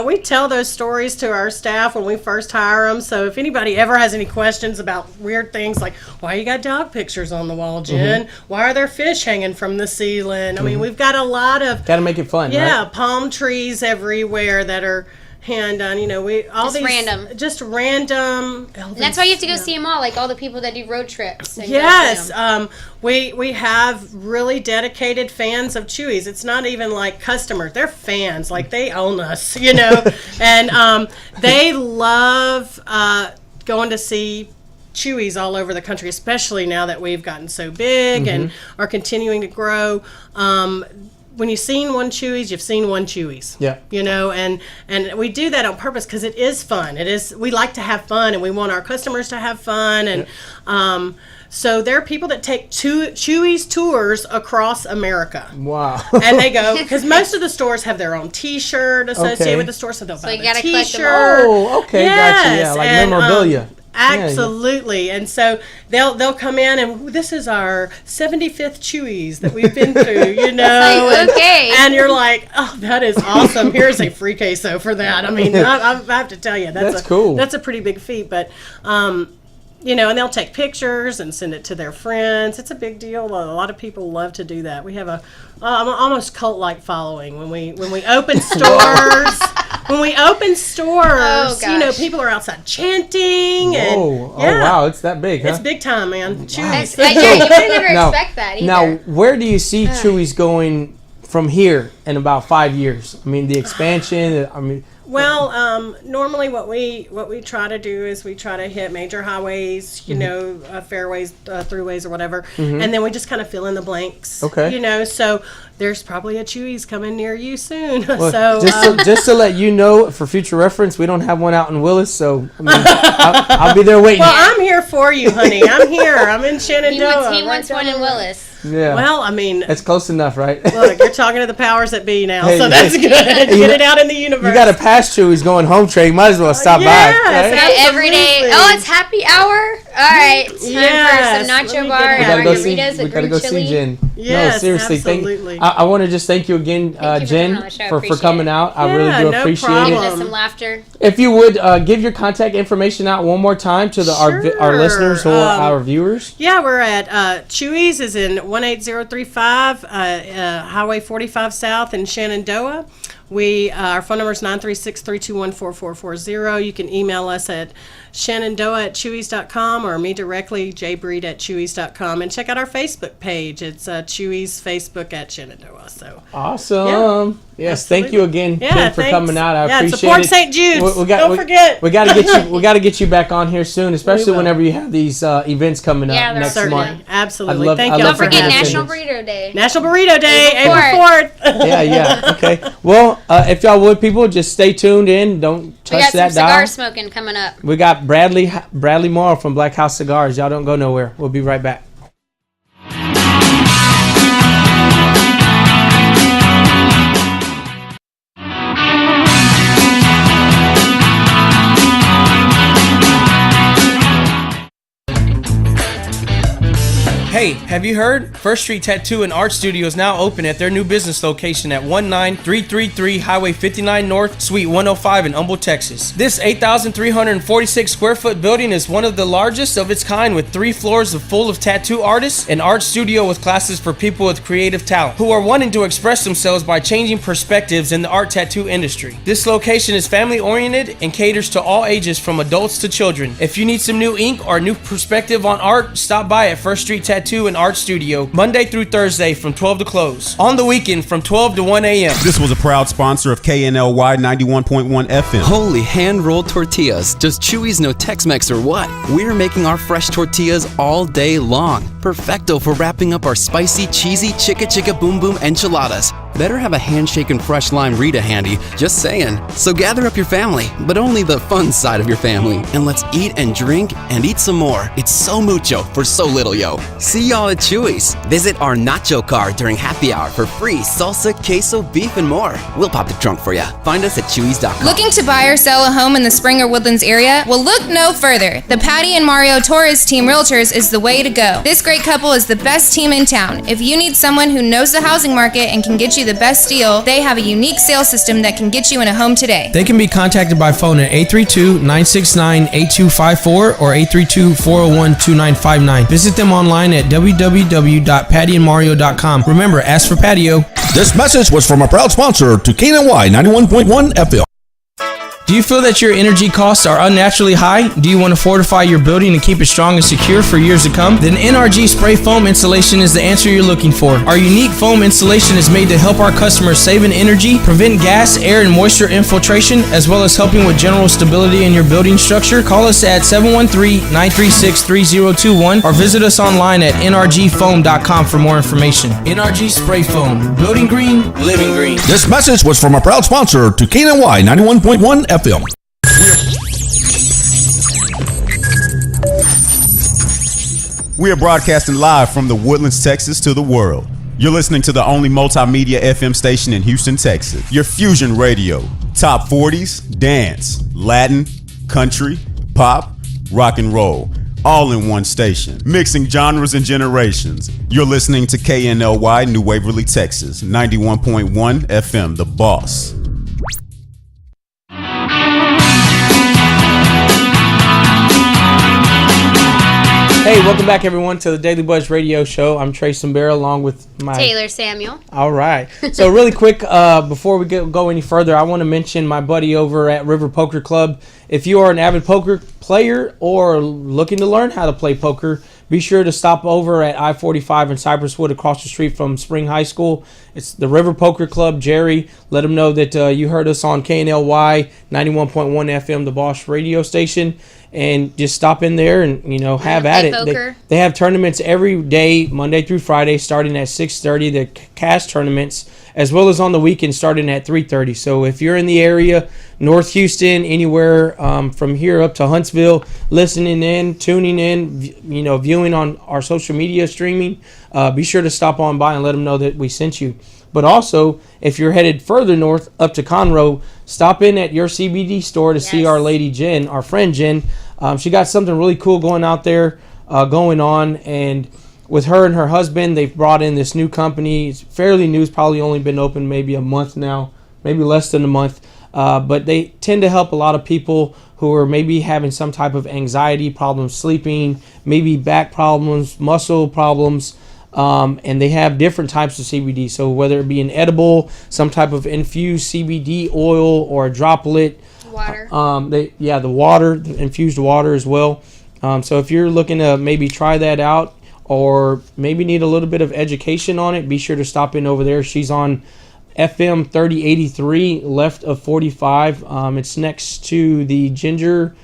G: we tell those stories to our staff when we first hire them. So if anybody ever has any questions about weird things like, why you got dog pictures on the wall, Jen? Why are there fish hanging from the ceiling? I mean, we've got a lot of
B: Got to make it fun, right?
G: palm trees everywhere that are hand done. Just random.
C: And that's why you have to go see them all, like all the people that do road trips. And go see
G: Yes,
C: 'em.
G: we have really dedicated fans of Chewies. It's not even like customers; they're fans. Like they own us, and they love going to see Chewies all over the country, especially now that we've gotten so big and are continuing to grow. When you've seen one Chewies, you've seen one Chewies.
B: Yeah.
G: And we do that on purpose because it is fun. We like to have fun, and we want our customers to have fun. And so there are people that take Chewies tours across America.
B: Wow.
G: And they go, because most of the stores have their own T-shirt associated
B: Okay.
G: with the store, so they'll buy
C: you
G: the
C: gotta collect them
G: T-shirt.
B: Oh, okay, gotcha. Yeah, like
G: and,
B: memorabilia.
G: Absolutely. And so they'll come in, and this is our 75th Chewies that we've been through,
C: Like, okay.
G: and you're like, oh, that is awesome. Here's a free queso for that. I mean, I have to tell you,
B: That's cool.
G: That's a pretty big feat. But you know, and they'll take pictures and send it to their friends. It's a big deal. A lot of people love to do that. We have a almost cult-like following when we open stores. When we open stores, you know, people are outside chanting. And,
B: Oh, wow, it's that big, huh?
G: It's big time, man. Chewy's.
C: You would never expect that either.
B: Now, where do you see Chewy's going from here in about 5 years? I mean, the expansion. I mean,
G: Well, normally what we try to do is we try to hit major highways, you know, fairways, throughways, or whatever, and then we just kind of fill in the blanks.
B: Okay.
G: You know, so there's probably a Chewy's coming near you soon.
B: well,
G: so
B: just to let you know, for future reference, we don't have one out in Willis, so I mean, I'll be there waiting.
G: well, I'm here for you, honey. I'm here. I'm in Shenandoah.
C: He wants one in Willis.
B: Yeah.
G: Well, I mean,
B: It's close enough, right?
G: look, you're talking to the powers that be now,
B: Hey,
G: so that's good. Get it out in the universe.
B: You got to pass Chewy's going home trade. Might as well stop by.
G: yes,
B: Right?
C: Every day.
G: Absolutely.
C: Oh, it's happy hour. All right, time
G: Yes,
C: for some
G: let
C: nacho
G: me
C: bar
G: get
B: We
G: that.
B: gotta
C: and
B: go see.
C: margaritas
B: We
C: with
B: gotta
C: green
B: go see
C: chili.
B: Jen.
G: Yes,
B: no, seriously.
G: absolutely.
B: I want to just thank you again,
C: Thank you for
B: Jen,
C: coming on the show. I
B: for
C: appreciate
B: coming
C: it.
B: out. I
G: Yeah,
B: really do
G: no
B: appreciate
G: problem.
C: Giving
B: it.
C: us some laughter.
B: If you would give your contact information out one more time to our
G: Sure.
B: listeners or our viewers.
G: Yeah, we're at Chewy's is in 18035 Highway 45 South in Shenandoah. Our phone number is 936-321-4440. You can email us at shenandoah@chewy's.com or me directly, jbreed@chewy's.com, and check out our Facebook page. It's Chewy's Facebook at Shenandoah. So
B: Awesome. Yes, thank you again,
G: Yeah,
B: Jen, for
G: thanks.
B: coming out. I
G: Yeah,
B: appreciate
G: support
B: it.
G: St. Jude's.
B: We
G: Don't forget.
B: We got to get you. We got to get you back on here soon, especially
G: will.
B: whenever you have these events coming up
C: Yeah, they're
B: next
C: certainly.
B: month.
G: Absolutely.
B: love-
G: Thank
B: I
G: you
B: love
G: for
C: Don't forget
G: having
C: National
G: us.
C: Burrito Day.
G: National Burrito Day,
C: April
G: April 4th.
B: Yeah. Okay. Well, if y'all would, people, just stay tuned in. Don't
C: We
B: touch
C: got some
B: that
C: cigar
B: dial.
C: smoking coming up.
B: We got Bradley Morrow from Black House Cigars. Y'all don't go nowhere. We'll be right back. Hey, have you heard? First Street Tattoo and Art Studio is now open at their new business location at 19333 Highway 59 North, Suite 105 in Humble, Texas. This 8,346 square foot building is one of the largest of its kind, with 3 floors full of tattoo artists, an art studio with classes for people with creative talent who are wanting to express themselves by changing perspectives in the art tattoo industry. This location is family oriented and caters to all ages from adults to children. If you need some new ink or new perspective on art, stop by at First Street Tattoo and Art Studio Monday through Thursday from 12 to close. On the weekend from 12 to 1 a.m.
D: This was a proud sponsor of KNLY 91.1 FM.
E: Holy hand-rolled tortillas. Does Chewy's know Tex-Mex or what? We're making our fresh tortillas all day long. Perfecto for wrapping up our spicy, cheesy chicka chicka boom boom enchiladas. Better have a handshaken fresh lime Rita handy, just saying. So gather up your family, but only the fun side of your family, and let's eat and drink and eat some more. It's so mucho for so little, yo. See y'all at Chewy's. Visit our nacho car during happy hour for free salsa, queso, beef, and more. We'll pop the trunk for ya. Find us at chewy's.com.
F: Looking to buy or sell a home in the Springer Woodlands area? Well, look no further. The Patty and Mario Torres Team Realtors is the way to go. This great couple is the best team in town. If you need someone who knows the housing market and can get you the best deal, they have a unique sales system that can get you in a home today.
B: They can be contacted by phone at 832-969-8254 or 832-401-2959. Visit them online at www.pattyandmario.com. Remember, ask for patio.
A: This message was from a proud sponsor to KNY 91.1 FM.
B: Do you feel that your energy costs are unnaturally high? Do you want to fortify your building and keep it strong and secure for years to come? Then NRG Spray Foam Installation is the answer you're looking for. Our unique foam installation is made to help our customers save in energy, prevent gas, air, and moisture infiltration, as well as helping with general stability in your building structure. Call us at 713-936-3021 or visit us online at nrgfoam.com for more information. NRG Spray Foam. Building green, living green.
A: This message was from a proud sponsor to KNY 91.1 FM.
D: We are broadcasting live from the Woodlands, Texas to the world. You're listening to the only multimedia FM station in Houston, Texas. Your fusion radio. Top 40s, dance, Latin, country, pop, rock and roll. All in one station. Mixing genres and generations. You're listening to KNLY New Waverly, Texas. 91.1 FM, The Boss.
B: Hey, welcome back, everyone, to the Daily Buzz Radio Show. I'm Trey Simbera, along with my...
C: Taylor Samuel.
B: All right. So really quick, before we go any further, I want to mention my buddy over at River Poker Club. If you are an avid poker player or looking to learn how to play poker, be sure to stop over at I-45 in Cypress Wood across the street from Spring High School. It's the River Poker Club. Jerry, let them know that you heard us on KNLY 91.1 FM, the Bosch radio station. And just stop in there and, have at it.
C: Poker.
B: They have tournaments every day, Monday through Friday, starting at 6:30. The cash tournaments, as well as on the weekend, starting at 3:30. So if you're in the area, North Houston, anywhere from here up to Huntsville, listening in, tuning in, viewing on our social media streaming, be sure to stop on by and let them know that we sent you. But also, if you're headed further north up to Conroe, stop in at your CBD store to see our lady Jen, our friend Jen. She got something really cool going out there, going on. And with her and her husband, they've brought in this new company. It's fairly new. It's probably only been open maybe a month now, maybe less than a month. But they tend to help a lot of people who are maybe having some type of anxiety problems, sleeping, maybe back problems, muscle problems. And they have different types of CBD. So whether it be an edible, some type of infused CBD oil, or a droplet.
C: Water.
B: The water, the infused water as well. So if you're looking to maybe try that out, or maybe need a little bit of education on it, be sure to stop in over there. She's on FM 3083, left of 45. It's next to the Ginger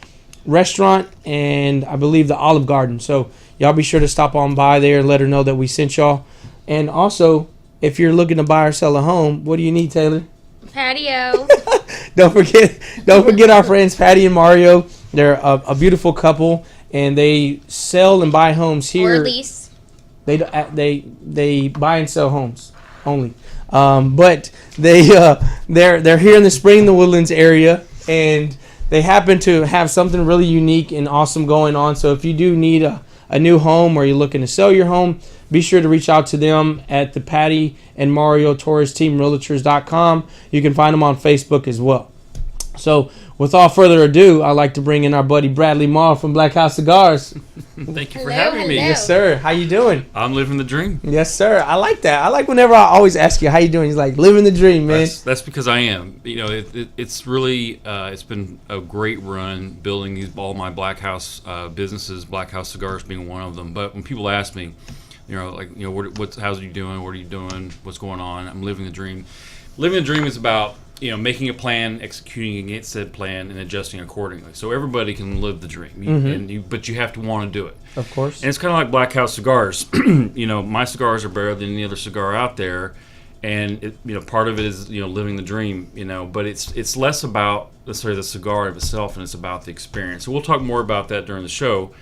B: Restaurant and I believe the Olive Garden. So y'all be sure to stop on by there and let her know that we sent y'all. And also, if you're looking to buy or sell a home, what do you need, Taylor?
C: Patio.
B: Don't forget our friends Patty and Mario. They're a beautiful couple, and they sell and buy homes here.
C: Or lease.
B: They buy and sell homes only. But they're here in the Spring, the Woodlands area, and they happen to have something really unique and awesome going on. So if you do need a new home, or you're looking to sell your home, be sure to reach out to them at the Patty and Mario Torres Team Realtors.com. You can find them on Facebook as well. So without further ado, I'd like to bring in our buddy Bradley Maul from Black House Cigars.
H: Thank you for
C: Hello,
H: having me.
C: hello.
B: Yes, sir. How you doing?
H: I'm living the dream.
B: Yes, sir. I like that. I like whenever I always ask you how you doing. He's like, living the dream, man.
H: That's because I am. It's really it's been a great run building all my Black House businesses. Black House Cigars being one of them. But when people ask me, how's you doing? What are you doing? What's going on? I'm living the dream. Living the dream is about making a plan, executing against said plan, and adjusting accordingly. So everybody can live the dream, but you have to want to do it.
B: Of course.
H: And it's kind of like Black House Cigars. My cigars are better than any other cigar out there, and part of it is living the dream. But it's less about necessarily the cigar of itself, and it's about the experience. So we'll talk more about that during the show.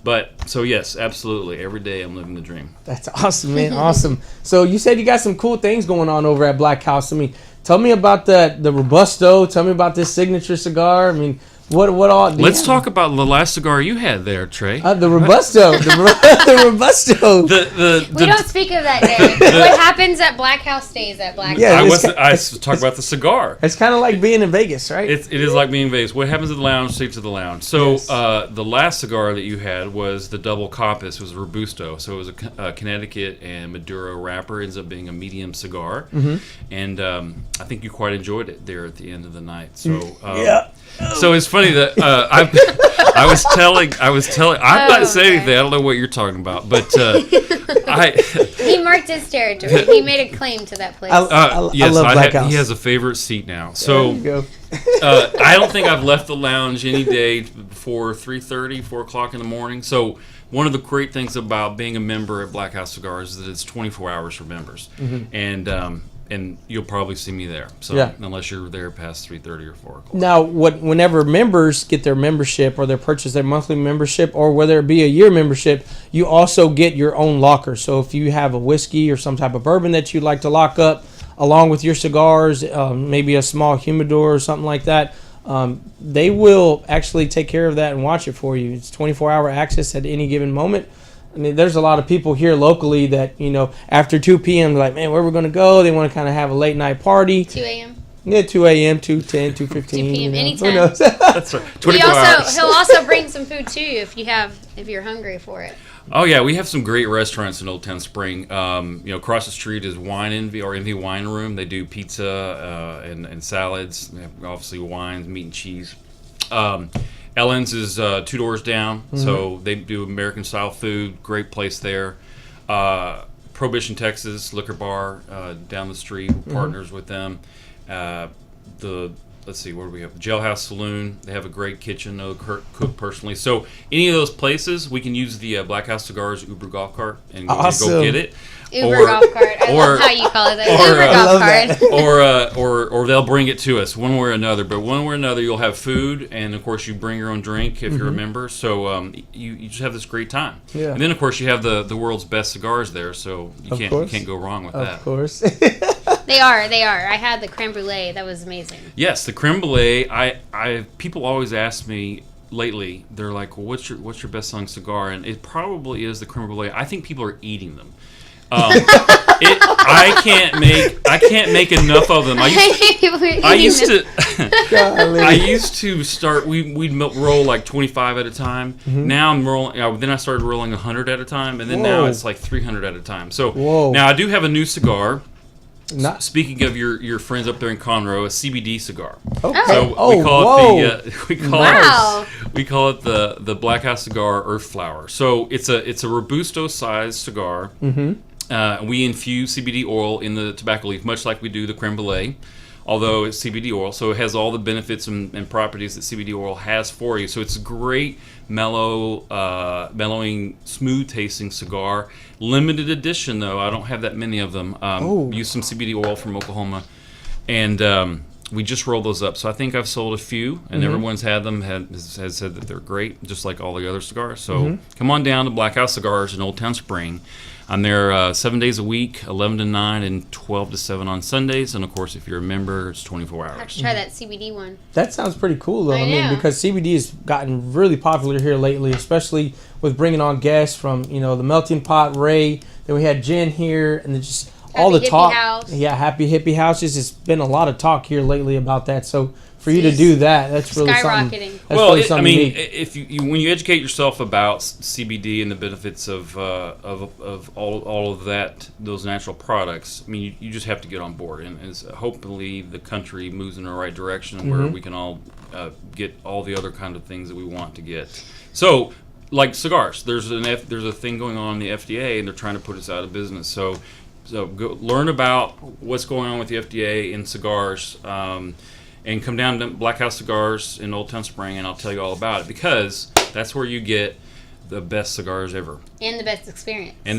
H: But so yes, absolutely, every day I'm living the dream.
B: That's awesome, man. Awesome. So you said you got some cool things going on over at Black House. I mean, tell me about the Robusto. Tell me about this signature cigar. I mean, what all?
H: Let's talk about the last cigar you had there, Trey.
B: The Robusto. The Robusto.
C: We don't speak of that day. What happens at Black House stays at Black
B: Yeah,
C: House.
H: I was talking about the cigar.
B: It's kind of like being in Vegas, right?
H: It is like being in Vegas. What happens at the lounge stays at the lounge. So
B: Yes.
H: the last cigar that you had was the Double Coppice. It was a Robusto. So it was a Connecticut and Maduro wrapper. It ends up being a medium cigar. Mm-hmm. And I think you quite enjoyed it there at the end of the night. So
B: Yeah.
H: So it's funny that I was telling. I'm not saying anything. I don't know what you're talking about, but
C: He marked his territory. He made a claim to that place.
H: yes,
B: love Black House.
H: he has a favorite seat now.
B: There
H: So
B: you go.
H: I don't think I've left the lounge any day before 3:30, 4 o'clock in the morning. So one of the great things about being a member at Black House Cigars is that it's 24 hours for members, and you'll probably see me there. So
B: Yeah.
H: unless you're there past 3:30 or 4 o'clock.
B: Now, whenever members get their membership, or they purchase their monthly membership, or whether it be a year membership, you also get your own locker. So if you have a whiskey or some type of bourbon that you'd like to lock up along with your cigars, maybe a small humidor or something like that, they will actually take care of that and watch it for you. It's 24-hour access at any given moment. I mean, there's a lot of people here locally that, after 2 p.m., they're like, man, where are we going to go? They want to kind of have a late night party.
C: 2 a.m.
B: Yeah, 2 a.m., 2:10, 2:15.
C: 2 p.m. Anytime.
B: Who knows?
H: That's right. 24 hours.
C: He'll also bring some food too if you're hungry for it.
H: Oh yeah, we have some great restaurants in Old Town Spring. Across the street is Wine Envy or Envy Wine Room. They do pizza and salads. They have obviously wines, meat and cheese. Ellen's is 2 doors down, so they do American style food. Great place there. Prohibition, Texas liquor bar down the street. We're partners with them. Let's see, what do we have? Jailhouse Saloon. They have a great kitchen. They'll cook personally. So any of those places, we can use the Black House Cigars Uber golf cart and go get it.
C: Uber golf cart. I love how you call it that. Uber golf cart.
H: Or they'll bring it to us one way or another. But one way or another, you'll have food, and of course you bring your own drink if you're a member. So you just have this great time.
B: Yeah.
H: And then of course you have the world's best cigars there. So you can't go wrong with that.
B: Of course.
C: They are. I had the creme brulee. That was amazing.
H: Yes, the creme brulee. People always ask me lately. They're like, well, "What's your best-selling cigar?" And it probably is the creme brulee. I think people are eating them. I can't make enough of them. I used to start. We'd roll like 25 at a time. Now I'm rolling. Then I started rolling 100 at a time, and then now it's like 300 at a time. So now I do have a new cigar. Speaking of your friends up there in Conroe, a CBD cigar.
B: Okay.
H: So we call it the Black House cigar Earth Flower. So it's a Robusto sized cigar. We infuse CBD oil in the tobacco leaf, much like we do the creme brulee, although it's CBD oil. So it has all the benefits and properties that CBD oil has for you. So it's a great mellowing, smooth tasting cigar. Limited edition though. I don't have that many of them. Use some CBD oil from Oklahoma, and we just rolled those up. So I think I've sold a few, and everyone's had them, has said that they're great, just like all the other cigars. So come on down to Black House Cigars in Old Town Spring. I'm there 7 days a week, 11 to 9 and 12 to 7 on Sundays. And, of course, if you're a member, it's 24 hours.
C: I have to try that CBD one.
B: That sounds pretty cool, though.
C: I know.
B: Because CBD has gotten really popular here lately, especially with bringing on guests from, the Melting Pot, Ray. Then we had Jen here, and then just all the talk.
C: House.
B: Yeah, Happy Hippie Houses. It's been a lot of talk here lately about that. So for you to do that, that's really
C: skyrocketing.
B: something.
H: If you when you educate yourself about CBD and the benefits of all of that, those natural products, you just have to get on board, and hopefully the country moves in the right direction where we can all get all the other kind of things that we want to get. So, like cigars, there's a thing going on in the FDA, and they're trying to put us out of business. So go learn about what's going on with the FDA in cigars. And come down to Black House Cigars in Old Town Spring, and I'll tell you all about it, because that's where you get the best cigars ever.
C: And the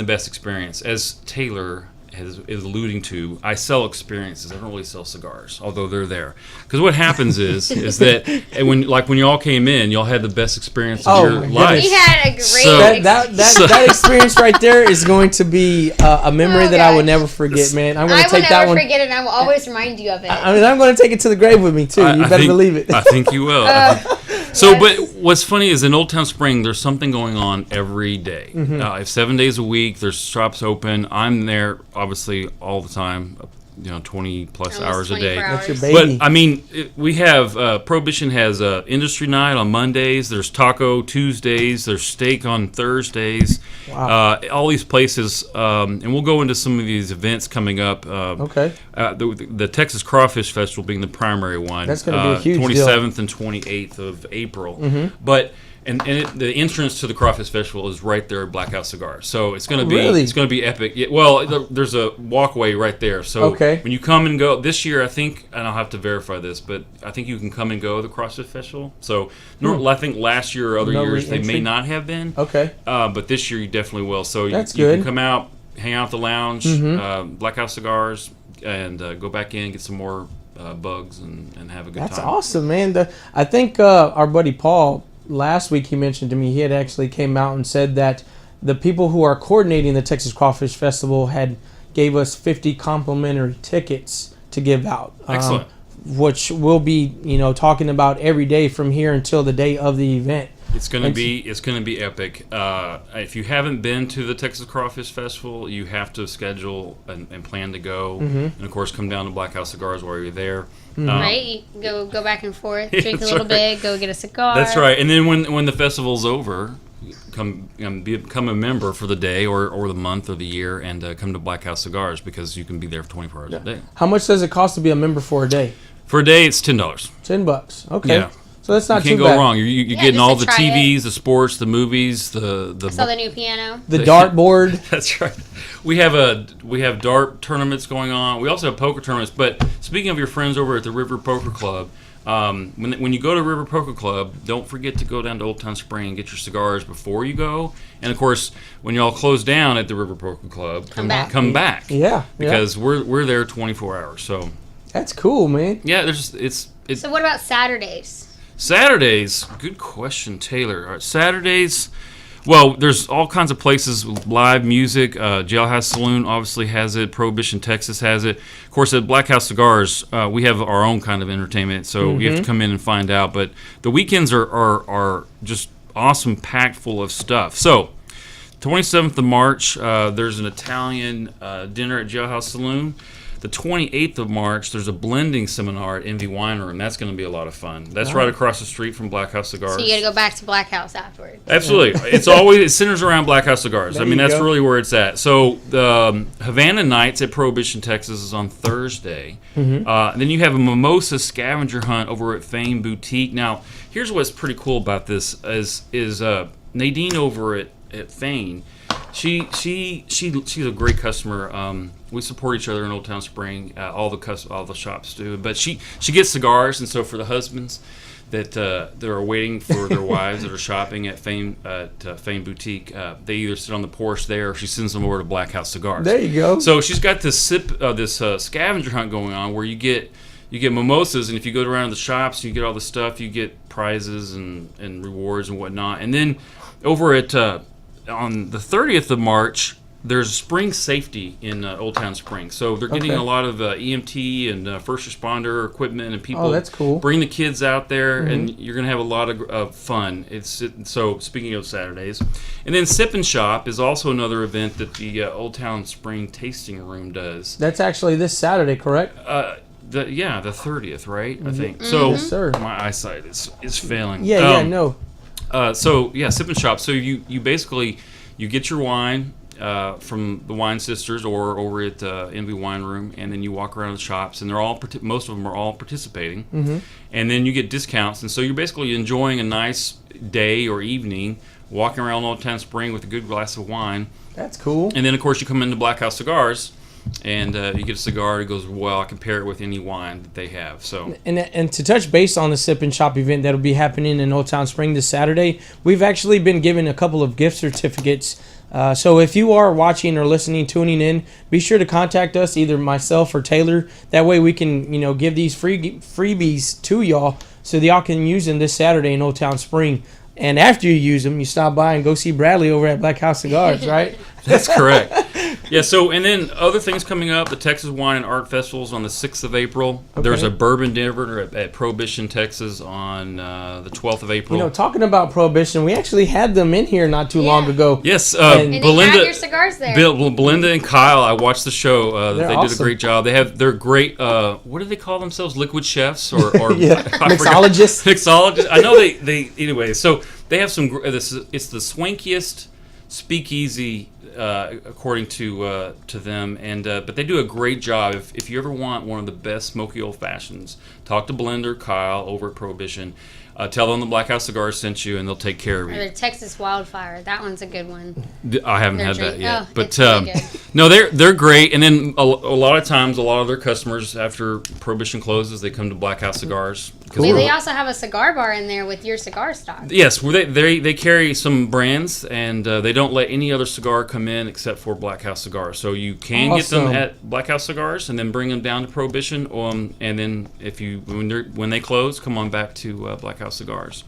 C: best experience. As Taylor is alluding to, I sell experiences. I don't really sell cigars, although they're there. Because what happens is that when you all came in, y'all had the best experience of your life. We had a great experience.
B: That experience right there is going to be a memory that I will never forget, man. I'm going to take that one.
C: I will never forget it, and I will always remind you of it.
B: I'm going to take it to the grave with me, too. You better believe it.
H: I think you will. But what's funny is in Old Town Spring, there's something going on every day. If 7 days a week, there's shops open. I'm there, obviously, all the time, 20 plus hours a day.
B: That's your baby.
H: But we have Prohibition has industry night on Mondays. There's taco Tuesdays. There's steak on Thursdays.
B: Wow.
H: All these places, and we'll go into some of these events coming up.
B: Okay.
H: The Texas Crawfish Festival being the primary one.
B: That's going to be a huge
H: 27th
B: deal.
H: and 28th of April. But the entrance to the Crawfish Festival is right there at Black House Cigars. So it's going to be epic. Yeah, well, there's a walkway right there. So when you come and go this year, I think, and I'll have to verify this, but I think you can come and go to the Crawfish Festival. So I think last year or other years they may not have been.
B: Okay.
H: But this year you definitely will. So you can come out, hang out at the lounge, Black House Cigars, and go back in, get some more bugs, and have a good time.
B: That's awesome, man. I think our buddy Paul, last week he mentioned to me, he had actually came out and said that the people who are coordinating the Texas Crawfish Festival gave us 50 complimentary tickets to give out.
H: Excellent.
B: Which we'll be, talking about every day from here until the day of the event.
C: It's gonna be epic. If you haven't been to the Texas Crawfish Festival, you have to schedule and plan to go, and of course come down to Black House Cigars while you're there.
I: Right, you go back and forth, drink a little
C: right.
I: bit, go get a cigar.
C: That's right. And then when the festival's over, become a member for the day or the month or the year, and come to Black House Cigars, because you can be there for 24 hours a day.
B: How much does it cost to be a member for a day?
C: For a day, it's $10.
B: $10. Okay.
C: Yeah.
B: So that's not
C: You can't
B: too
C: go
B: bad.
C: wrong. You're
I: Yeah,
C: getting
I: just
C: all
I: to
C: the
I: try
C: TVs, the sports, the movies, the
I: I saw the new piano.
B: The dartboard.
C: That's right. We have dart tournaments going on. We also have poker tournaments. But speaking of your friends over at the River Poker Club, when you go to River Poker Club, don't forget to go down to Old Town Spring and get your cigars before you go. And of course, when y'all close down at the River Poker Club, come back.
B: Yeah.
C: Because we're there 24 hours. So
B: That's cool, man.
C: yeah, it's
I: So what about Saturdays?
C: Saturdays. Good question, Taylor. All right, Saturdays. Well, there's all kinds of places with live music. Jailhouse Saloon obviously has it. Prohibition Texas has it. Of course, at Black House Cigars, we have our own kind of entertainment, so you have to come in and find out. But the weekends are just awesome, packed full of stuff. So, 27th of March, there's an Italian dinner at Jailhouse Saloon. The 28th of March, there's a blending seminar at Envy Wine Room. That's going to be a lot of fun. That's right across the street from Black House Cigars.
I: So you got to go back to Black House afterwards.
C: Absolutely. It centers around Black House Cigars.
B: There
C: I mean,
B: you
C: that's
B: go.
C: really where it's at. So the Havana Nights at Prohibition, Texas is on Thursday. Then you have a mimosa scavenger hunt over at Fame Boutique. Now, here's what's pretty cool about this is Nadine over at Fame. She's a great customer. We support each other in Old Town Spring. All the shops do. But she gets cigars, and so for the husbands that are waiting for their wives that are shopping at Fame Boutique, they either sit on the porch there, or she sends them over to Black House Cigars.
B: There you go.
C: So she's got this scavenger hunt going on where you get mimosas, and if you go around the shops, you get all the stuff, you get prizes and rewards and whatnot. And then over at on the 30th of March, there's spring safety in Old Town Spring. So they're getting a lot of EMT and first responder equipment, and people
B: that's cool.
C: bring the kids out there, and you're going to have a lot of fun. So speaking of Saturdays. And then Sip and Shop is also another event that the Old Town Spring Tasting Room does.
B: That's actually this Saturday, correct?
C: The 30th, right? I think. So
B: Yes, sir.
C: my eyesight is failing.
B: No.
C: Sip and Shop. So you basically you get your wine from the Wine Sisters or over at Envy Wine Room, and then you walk around the shops, and most of them are all participating, and then you get discounts, and so you're basically enjoying a nice day or evening walking around Old Town Spring with a good glass of wine.
B: That's cool.
C: And then of course you come into Black House Cigars, and you get a cigar that goes well. I compare it with any wine that they have. So
B: And to touch base on the Sip and Shop event that'll be happening in Old Town Spring this Saturday, we've actually been given a couple of gift certificates. So if you are watching or listening, tuning in, be sure to contact us, either myself or Taylor. That way we can, give these freebies to y'all so that y'all can use them this Saturday in Old Town Spring. And after you use them, you stop by and go see Bradley over at Black House Cigars, right?
C: that's correct. Yeah, so, and then other things coming up, the Texas Wine and Art Festival is on the 6th of April.
B: Okay.
C: There's a bourbon dinner at Prohibition, Texas on the 12th of April.
B: Talking about Prohibition, we actually had them in here not too long ago.
C: Yes,
I: And they have your cigars there.
C: Belinda and Kyle, I watched the show. They did a
B: awesome.
C: great job. They're great, what do they call themselves? Liquid chefs? Or
B: Yeah,
C: I forgot.
B: mixologists.
C: Mixologists. I know they anyway, so they have some, it's the swankiest speakeasy according to them, and but they do a great job. If you ever want one of the best smoky old fashions, talk to Blender Kyle over at Prohibition. Tell them the Black House Cigars sent you, and they'll take care of you.
I: Or the Texas Wildfire. That one's a good one.
C: I haven't
I: Their
C: had that
I: drink-
C: yet,
I: oh,
C: but
I: it's really good.
C: no, they're great. And then a lot of times, a lot of their customers after Prohibition closes, they come to Black House Cigars.
I: They also have a cigar bar in there with your cigar stock.
C: Yes, they carry some brands, and they don't let any other cigar come in except for Black House Cigars. So you can get them
B: Awesome.
C: at Black House Cigars, and then bring them down to Prohibition. And then when they close, come on back to Black House Cigars.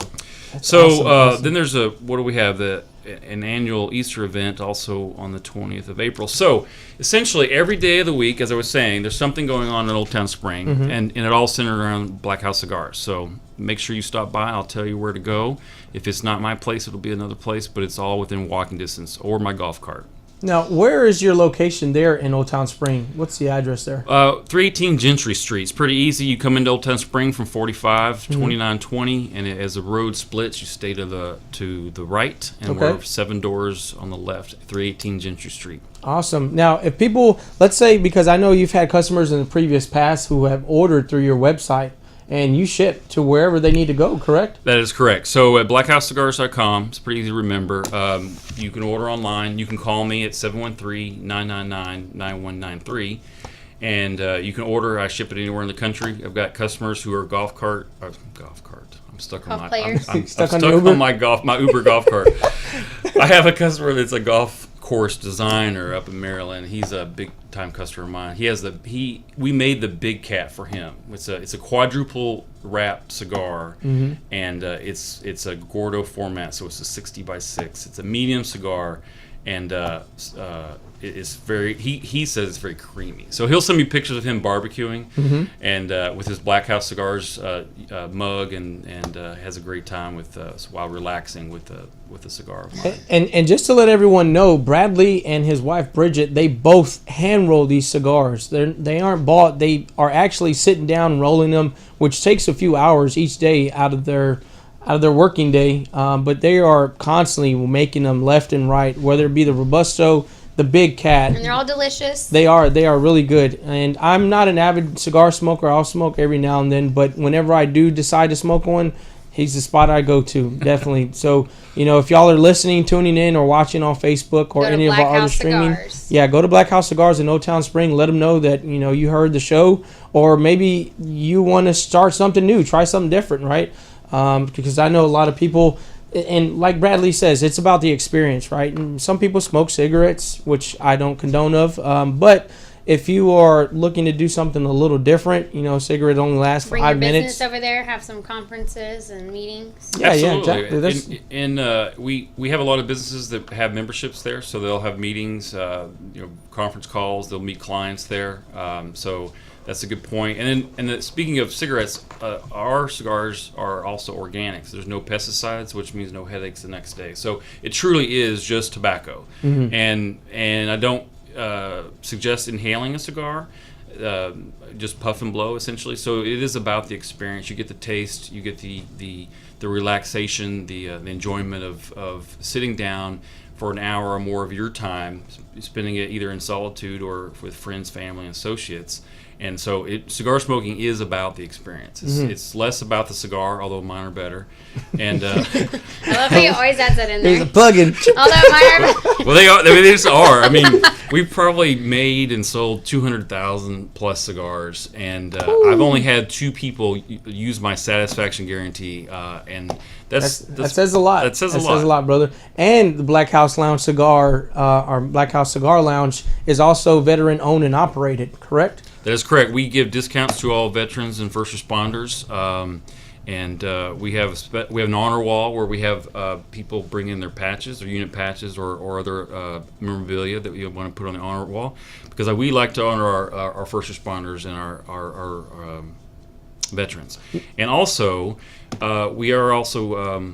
B: awesome.
C: Then there's what do we have? An annual Easter event also on the 20th of April. So essentially every day of the week, as I was saying, there's something going on in Old Town Spring, and it all centered around Black House Cigars. So make sure you stop by. I'll tell you where to go. If it's not my place, it'll be another place, but it's all within walking distance, or my golf cart.
B: Now, where is your location there in Old Town Spring? What's the address there?
C: 318 Gentry Street. It's pretty easy. You come into Old Town Spring from 45, 2920, and as the road splits, you stay to the right, and we're 7 doors on the left, 318 Gentry Street.
B: Awesome. Now, if people, let's say, because I know you've had customers in the previous past who have ordered through your website, and you ship to wherever they need to go, correct?
C: That is correct. So at blackhousecigars.com, it's pretty easy to remember. You can order online. You can call me at 713-999-9193. And you can order. I ship it anywhere in the country. I've got customers who are golf cart. I'm stuck on I'm stuck on my Uber golf cart. I have a customer that's a golf course designer up in Maryland. He's a big time customer of mine. We made the Big Cat for him. It's a quadruple wrap cigar, and it's a Gordo format, so it's a 60 by 6. It's a medium cigar, and it's very. He says it's very creamy. So he'll send me pictures of him barbecuing, and with his Black House Cigars mug, and has a great time with while relaxing with a cigar of mine.
B: And just to let everyone know, Bradley and his wife Bridget, they both hand roll these cigars. They aren't bought. They are actually sitting down and rolling them, which takes a few hours each day out of their working day. But they are constantly making them left and right, whether it be the Robusto, the Big Cat.
I: And they're all delicious.
B: They are really good. And I'm not an avid cigar smoker. I'll smoke every now and then, but whenever I do decide to smoke one, he's the spot I go to, definitely. So, if y'all are listening, tuning in, or watching on Facebook or any of our other streaming, go to Black House Cigars in Old Town Spring. Let them know that, you heard the show, or maybe you want to start something new, try something different, right? Because I know a lot of people, and like Bradley says, it's about the experience, right? And some people smoke cigarettes, which I don't condone of, but if you are looking to do something a little different, cigarette only lasts for 5 minutes.
I: Bring your business over there, have some conferences and meetings.
B: Yeah,
C: absolutely.
B: Yeah, exactly.
C: And we have a lot of businesses that have memberships there, so they'll have meetings, conference calls. They'll meet clients there. So that's a good point. And then, speaking of cigarettes, our cigars are also organic. So there's no pesticides, which means no headaches the next day. So it truly is just tobacco. And I don't suggest inhaling a cigar, just puff and blow essentially. So it is about the experience. You get the taste, you get the relaxation, the enjoyment of sitting down for an hour or more of your time, spending it either in solitude or with friends, family, and associates. And so cigar smoking is about the experience. It's less about the cigar, although mine are better. And
I: I love how you always add that in there.
B: There's a plug-in.
I: Although mine are
C: well, they are. They just are. I mean, we've probably made and sold 200,000 plus cigars, and I've only had 2 people use my satisfaction guarantee, and that
B: says a lot.
C: That says a lot.
B: That says a lot, brother. And the Black House Lounge Cigar, our Black House Cigar Lounge, is also veteran owned and operated. Correct?
C: That is correct. We give discounts to all veterans and first responders, and we have an honor wall where we have people bring in their patches, their unit patches, or other memorabilia that we want to put on the honor wall, because we like to honor our first responders and our veterans. And also, we are also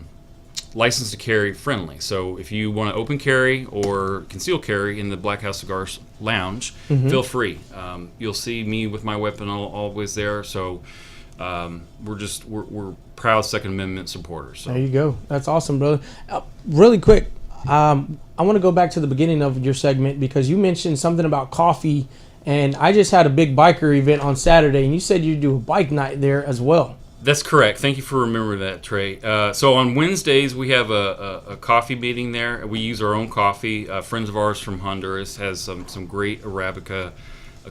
C: licensed to carry friendly. So if you want to open carry or conceal carry in the Black House Cigars Lounge, feel free. You'll see me with my weapon always there. So we're proud Second Amendment supporters. So.
B: There you go. That's awesome, brother. Really quick, I want to go back to the beginning of your segment, because you mentioned something about coffee, and I just had a big biker event on Saturday, and you said you do a bike night there as well.
C: That's correct. Thank you for remembering that, Trey. So on Wednesdays, we have a coffee meeting there. We use our own coffee. Friends of ours from Honduras has some great Arabica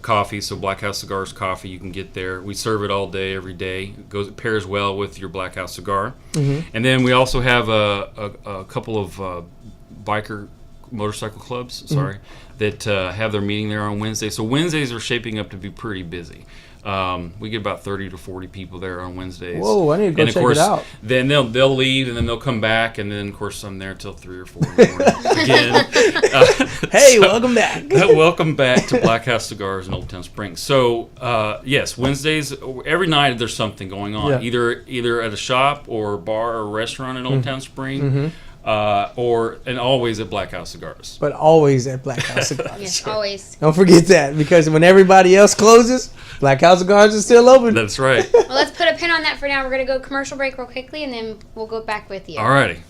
C: coffee, so Black House Cigars coffee you can get there. We serve it all day, every day. It pairs well with your Black House cigar. And then we also have a couple of biker motorcycle clubs. Sorry, that have their meeting there on Wednesday. So Wednesdays are shaping up to be pretty busy. We get about 30 to 40 people there on Wednesdays.
B: Whoa, I need to go
C: and of
B: check
C: course,
B: it out.
C: Then they'll leave, and then they'll come back, and then of course I'm there till 3 or 4 in the morning again.
B: Hey, welcome back.
C: Welcome back to Black House Cigars in Old Town Spring. So yes, Wednesdays, every night there's something going on, either at a shop or bar or restaurant in Old Town Spring. And always at Black House Cigars.
B: But always at Black House Cigars.
I: Yes, always.
B: Don't forget that, because when everybody else closes, Black House Cigars is still open.
C: That's right.
I: Well, let's put a pin on that for now. We're going to go commercial break real quickly, and then we'll go back with you.
C: All righty.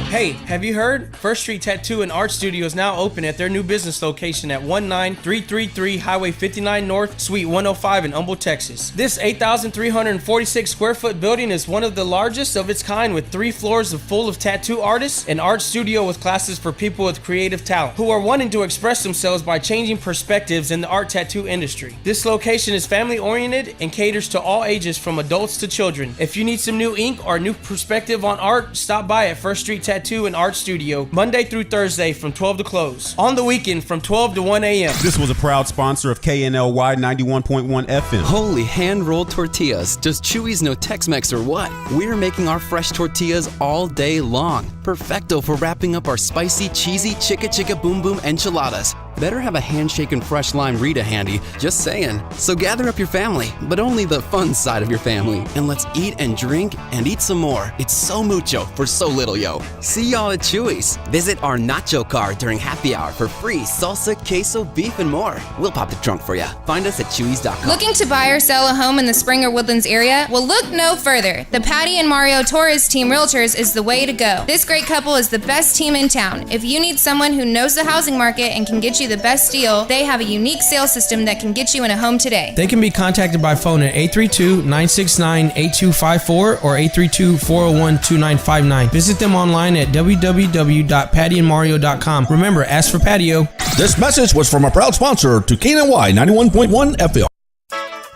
B: Hey, have you heard? First Street Tattoo and Art Studio is now open at their new business location at 19333 Highway 59 North, Suite 105 in Humble, Texas. This 8,346 square foot building is one of the largest of its kind, with 3 floors full of tattoo artists, an art studio with classes for people with creative talent who are wanting to express themselves by changing perspectives in the art tattoo industry. This location is family oriented and caters to all ages from adults to children. If you need some new ink or new perspective on art, stop by at First Street Tattoo and Art Studio Monday through Thursday from 12 to close. On the weekend from 12 to 1 a.m.
D: This was a proud sponsor of KNLY 91.1 FM.
E: Holy hand-rolled tortillas. Does Chewy's know Tex-Mex or what? We're making our fresh tortillas all day long. Perfecto for wrapping up our spicy, cheesy chicka chicka boom boom enchiladas. Better have a handshaken fresh lime Rita handy, just saying. So gather up your family, but only the fun side of your family, and let's eat and drink and eat some more. It's so mucho for so little, yo. See y'all at Chewy's. Visit our nacho car during happy hour for free salsa, queso, beef, and more. We'll pop the trunk for ya. Find us at chewy's.com.
F: Looking to buy or sell a home in the Springer Woodlands area? Well, look no further. The Patty and Mario Torres Team Realtors is the way to go. This great couple is the best team in town. If you need someone who knows the housing market and can get you the best deal, they have a unique sales system that can get you in a home today.
B: They can be contacted by phone at 832-969-8254 or 832-401-2959. Visit them online at www.pattyandmario.com. Remember, ask for patio.
A: This message was from a proud sponsor to KNY 91.1 FM.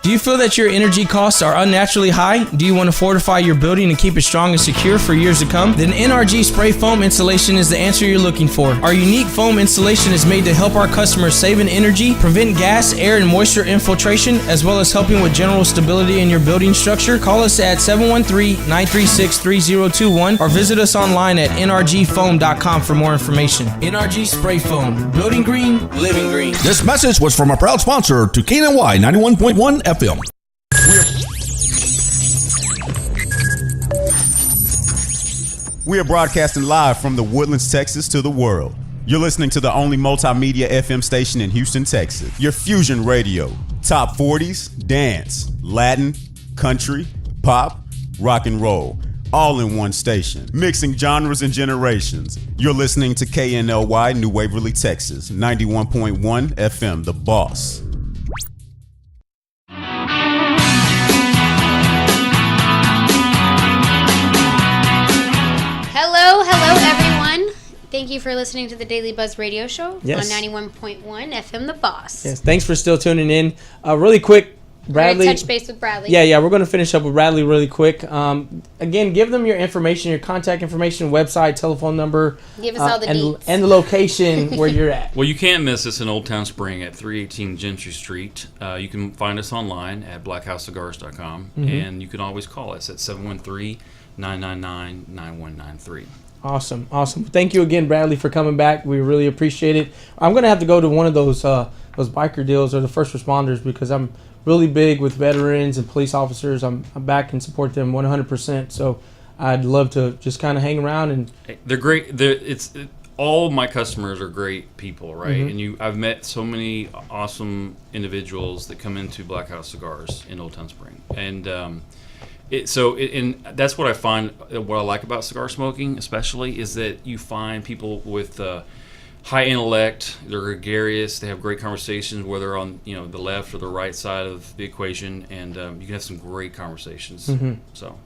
B: Do you feel that your energy costs are unnaturally high? Do you want to fortify your building and keep it strong and secure for years to come? Then NRG Spray Foam Installation is the answer you're looking for. Our unique foam installation is made to help our customers save in energy, prevent gas, air, and moisture infiltration, as well as helping with general stability in your building structure. Call us at 713-936-3021 or visit us online at nrgfoam.com for more information. NRG Spray Foam. Building green, living green.
A: This message was from a proud sponsor to KNY 91.1 FM.
D: We are broadcasting live from the Woodlands, Texas to the world. You're listening to the only multimedia FM station in Houston, Texas. Your fusion radio. Top 40s, dance, Latin, country, pop, rock and roll. All in one station. Mixing genres and generations. You're listening to KNLY New Waverly, Texas. 91.1 FM, The Boss.
I: Hello, everyone. Thank you for listening to the Daily Buzz Radio Show on 91.1 FM, The Boss.
B: Yes, thanks for still tuning in. Really quick, Bradley.
I: Touch base with Bradley.
B: Yeah, we're going to finish up with Bradley really quick. Again, give them your information, your contact information, website, telephone number.
I: Give us all the deets.
B: And the location where you're at.
C: Well, you can't miss us in Old Town Spring at 318 Gentry Street. You can find us online at blackhousecigars.com, and you can always call us at 713-999-9193.
B: Awesome. Thank you again, Bradley, for coming back. We really appreciate it. I'm going to have to go to one of those biker deals or the first responders, because I'm really big with veterans and police officers. I'm back and support them 100%. So I'd love to just kind of hang around. And
C: they're great. All my customers are great people, right? And I've met so many awesome individuals that come into Black House Cigars in Old Town Spring, and that's what I find. What I like about cigar smoking, especially, is that you find people with high intellect. They're gregarious. They have great conversations, whether on the left or the right side of the equation, and you can have some great conversations. So,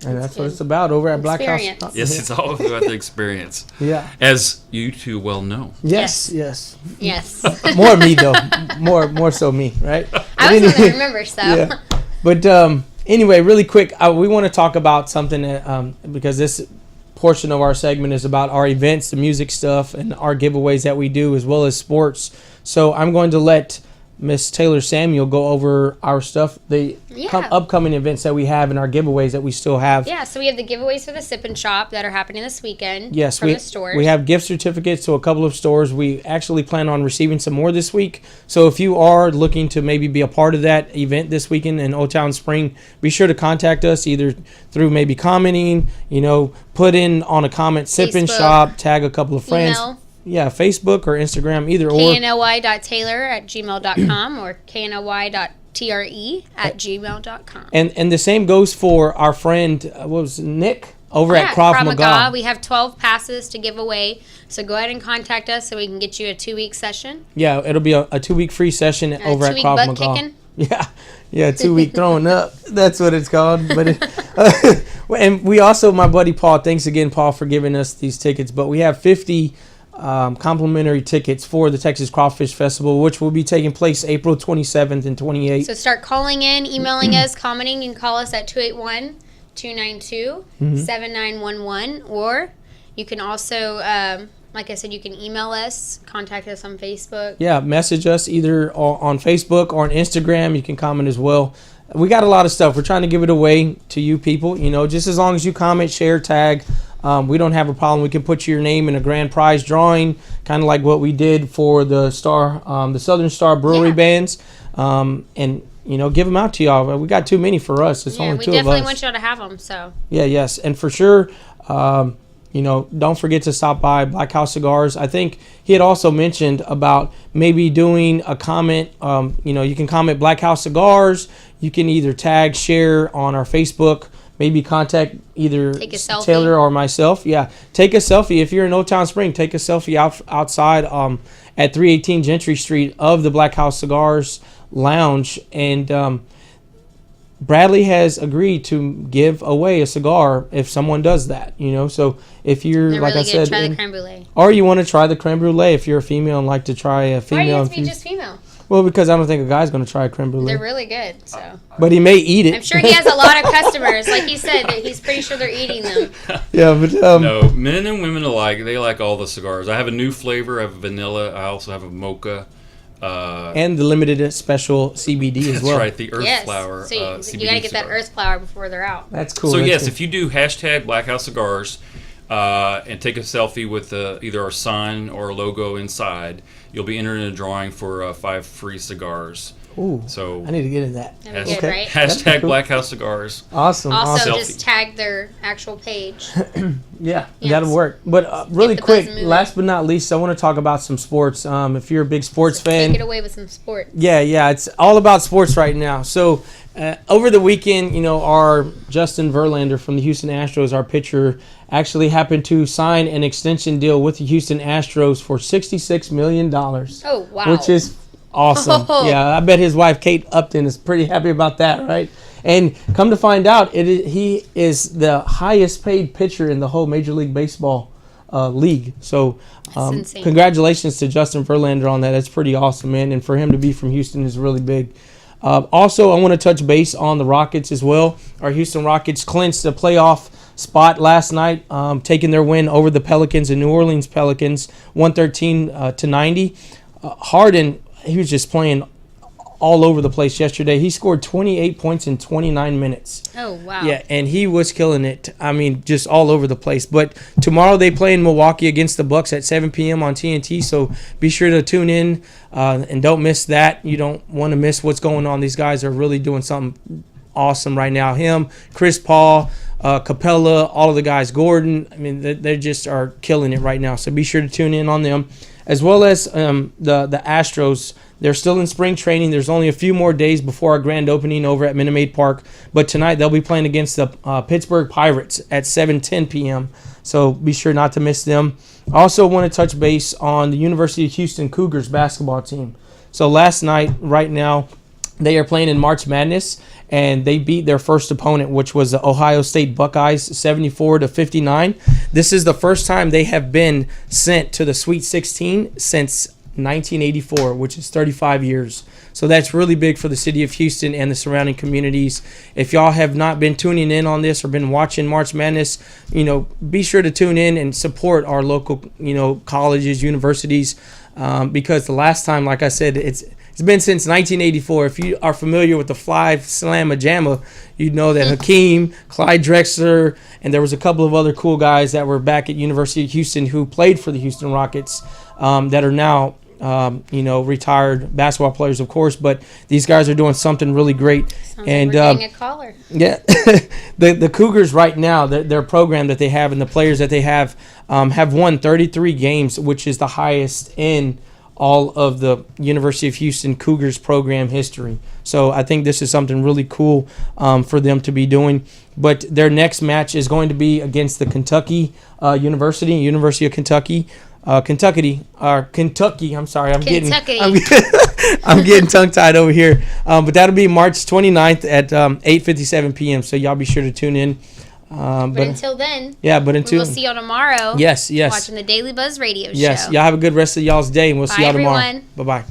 B: And that's what it's about over at Black House.
I: Experience.
C: Yes, it's all about the experience.
B: Yeah.
C: As you two well know.
B: Yes.
I: Yes.
B: More me though. More so me, right?
I: I was the one that remembers, so.
B: Yeah. But anyway, really quick, we want to talk about something that, because this portion of our segment is about our events, the music stuff, and our giveaways that we do, as well as sports. So I'm going to let Miss Taylor Samuel go over our stuff, the upcoming events that we have and our giveaways that we still have.
I: Yeah, so we have the giveaways for the Sip and Shop that are happening this weekend.
B: Yes,
I: from the stores.
B: We have gift certificates to a couple of stores. We actually plan on receiving some more this week. So if you are looking to maybe be a part of that event this weekend in Old Town Spring, be sure to contact us either through maybe commenting, put in on a comment, Sip and Shop, tag a couple of friends.
I: Email.
B: Yeah, Facebook or Instagram, either or.
I: knly.taylor@gmail.com or knly.tre@gmail.com.
B: And the same goes for our friend, Nick, over at Krav Maga.
I: We have 12 passes to give away. So go ahead and contact us so we can get you a 2-week session.
B: Yeah, it'll be a 2-week free session over at Krav Maga.
I: Kicking.
B: Yeah, 2-week throwing up. That's what it's called. But and we also, my buddy Paul, thanks again, Paul, for giving us these tickets. But we have 50 complimentary tickets for the Texas Crawfish Festival, which will be taking place April 27th and 28th.
I: So start calling in, emailing us, commenting. You can call us at 281-292-7911, or you can also, like I said, you can email us, contact us on Facebook.
B: Yeah, message us either on Facebook or on Instagram. You can comment as well. We got a lot of stuff. We're trying to give it away to you people. Just as long as you comment, share, tag. We don't have a problem. We can put your name in a grand prize drawing, kind of like what we did for the Southern Star Brewery bands, and give them out to y'all. We got too many for us. It's only two of us.
I: We definitely want y'all to have them. So
B: yes, and for sure, don't forget to stop by Black House Cigars. I think he had also mentioned about maybe doing a comment. You can comment Black House Cigars. You can either tag, share on our Facebook. Maybe contact either Taylor or myself. Yeah, take a selfie. If you're in Old Town Spring, take a selfie outside at 318 Gentry Street of the Black House Cigars Lounge. And Bradley has agreed to give away a cigar if someone does that. So if you're, like I said,
I: try the creme brulee.
B: Or you want to try the creme brulee if you're a female and like to try a female.
I: Why do you have to be just female?
B: Well, because I don't think a guy's going to try a creme brulee.
I: They're really good, so.
B: But he may eat it.
I: I'm sure he has a lot of customers. Like he said, that he's pretty sure they're eating them.
B: Yeah, but
C: no, men and women alike, they like all the cigars. I have a new flavor. I have vanilla. I also have a mocha.
B: And the limited special CBD as well.
C: That's right, the Earth Flower.
I: So
C: CBD
I: you got to get
C: cigar.
I: that Earth Flower before they're out.
B: That's cool.
C: So
B: that's
C: yes,
B: cool.
C: if you do hashtag Black House Cigars and take a selfie with either our sign or logo inside, you'll be entered in a drawing for 5 free cigars.
B: Ooh,
C: so
B: I need to get in that.
I: That'd be good, right?
C: Hashtag cool. Black House Cigars.
B: Awesome.
I: Also,
B: awesome.
I: just tag their actual page.
B: Yeah, that'll work. But really quick, last but not least, I want to talk about some sports. If you're a big sports fan,
I: take it away with some sports.
B: Yeah, it's all about sports right now. So over the weekend, our Justin Verlander from the Houston Astros, our pitcher, actually happened to sign an extension deal with the Houston Astros for $66 million.
I: Oh, wow.
B: Which is awesome. Oh. Yeah, I bet his wife, Kate Upton, is pretty happy about that, right? And come to find out, he is the highest paid pitcher in the whole Major League Baseball league. So congratulations to Justin Verlander on that. That's pretty awesome, man. And for him to be from Houston is really big. Also, I want to touch base on the Rockets as well. Our Houston Rockets clinched the playoff spot last night, taking their win over the Pelicans, the New Orleans Pelicans, 113-90. Harden, he was just playing all over the place yesterday. He scored 28 points in 29 minutes.
I: Oh, wow.
B: Yeah, and he was killing it. I mean, just all over the place. But tomorrow they play in Milwaukee against the Bucks at 7 p.m. on TNT, so be sure to tune in and don't miss that. You don't want to miss what's going on. These guys are really doing something awesome right now. Him, Chris Paul, Capella, all of the guys, Gordon, I mean, they just are killing it right now. So be sure to tune in on them. As well as the Astros. They're still in spring training. There's only a few more days before our grand opening over at Minute Maid Park. But tonight they'll be playing against the Pittsburgh Pirates at 7:10 p.m. So be sure not to miss them. I also want to touch base on the University of Houston Cougars basketball team. So last night, right now, they are playing in March Madness. and they beat their first opponent, which was the Ohio State Buckeyes, 74-59. This is the first time they have been sent to the Sweet 16 since 1984, which is 35 years. So that's really big for the city of Houston and the surrounding communities. If y'all have not been tuning in on this or been watching March Madness, be sure to tune in and support our local, colleges, universities, because the last time, like I said, it's been since 1984. If you are familiar with the Fly Slamma Jamma, you know that Hakeem, Clyde Drexler, and there was a couple of other cool guys that were back at University of Houston who played for the Houston Rockets that are now retired basketball players, of course, but these guys are doing something really great.
I: Sounds and like we're getting a caller.
B: Yeah, the Cougars right now, their program that they have and the players that they have won 33 games, which is the highest in all of the University of Houston Cougars program history. So I think this is something really cool for them to be doing. But their next match is going to be against the Kentucky University of Kentucky. Kentucky. I'm sorry. I'm getting tongue tied over here. But that'll be March 29th at 8:57 p.m. So y'all be sure to tune in.
I: But until then,
B: we'll
I: see y'all tomorrow.
B: Yes.
I: Watching the Daily Buzz Radio Show.
B: Yes, y'all have a good rest of y'all's day, and we'll see y'all tomorrow.
I: Everyone.
B: Bye-bye.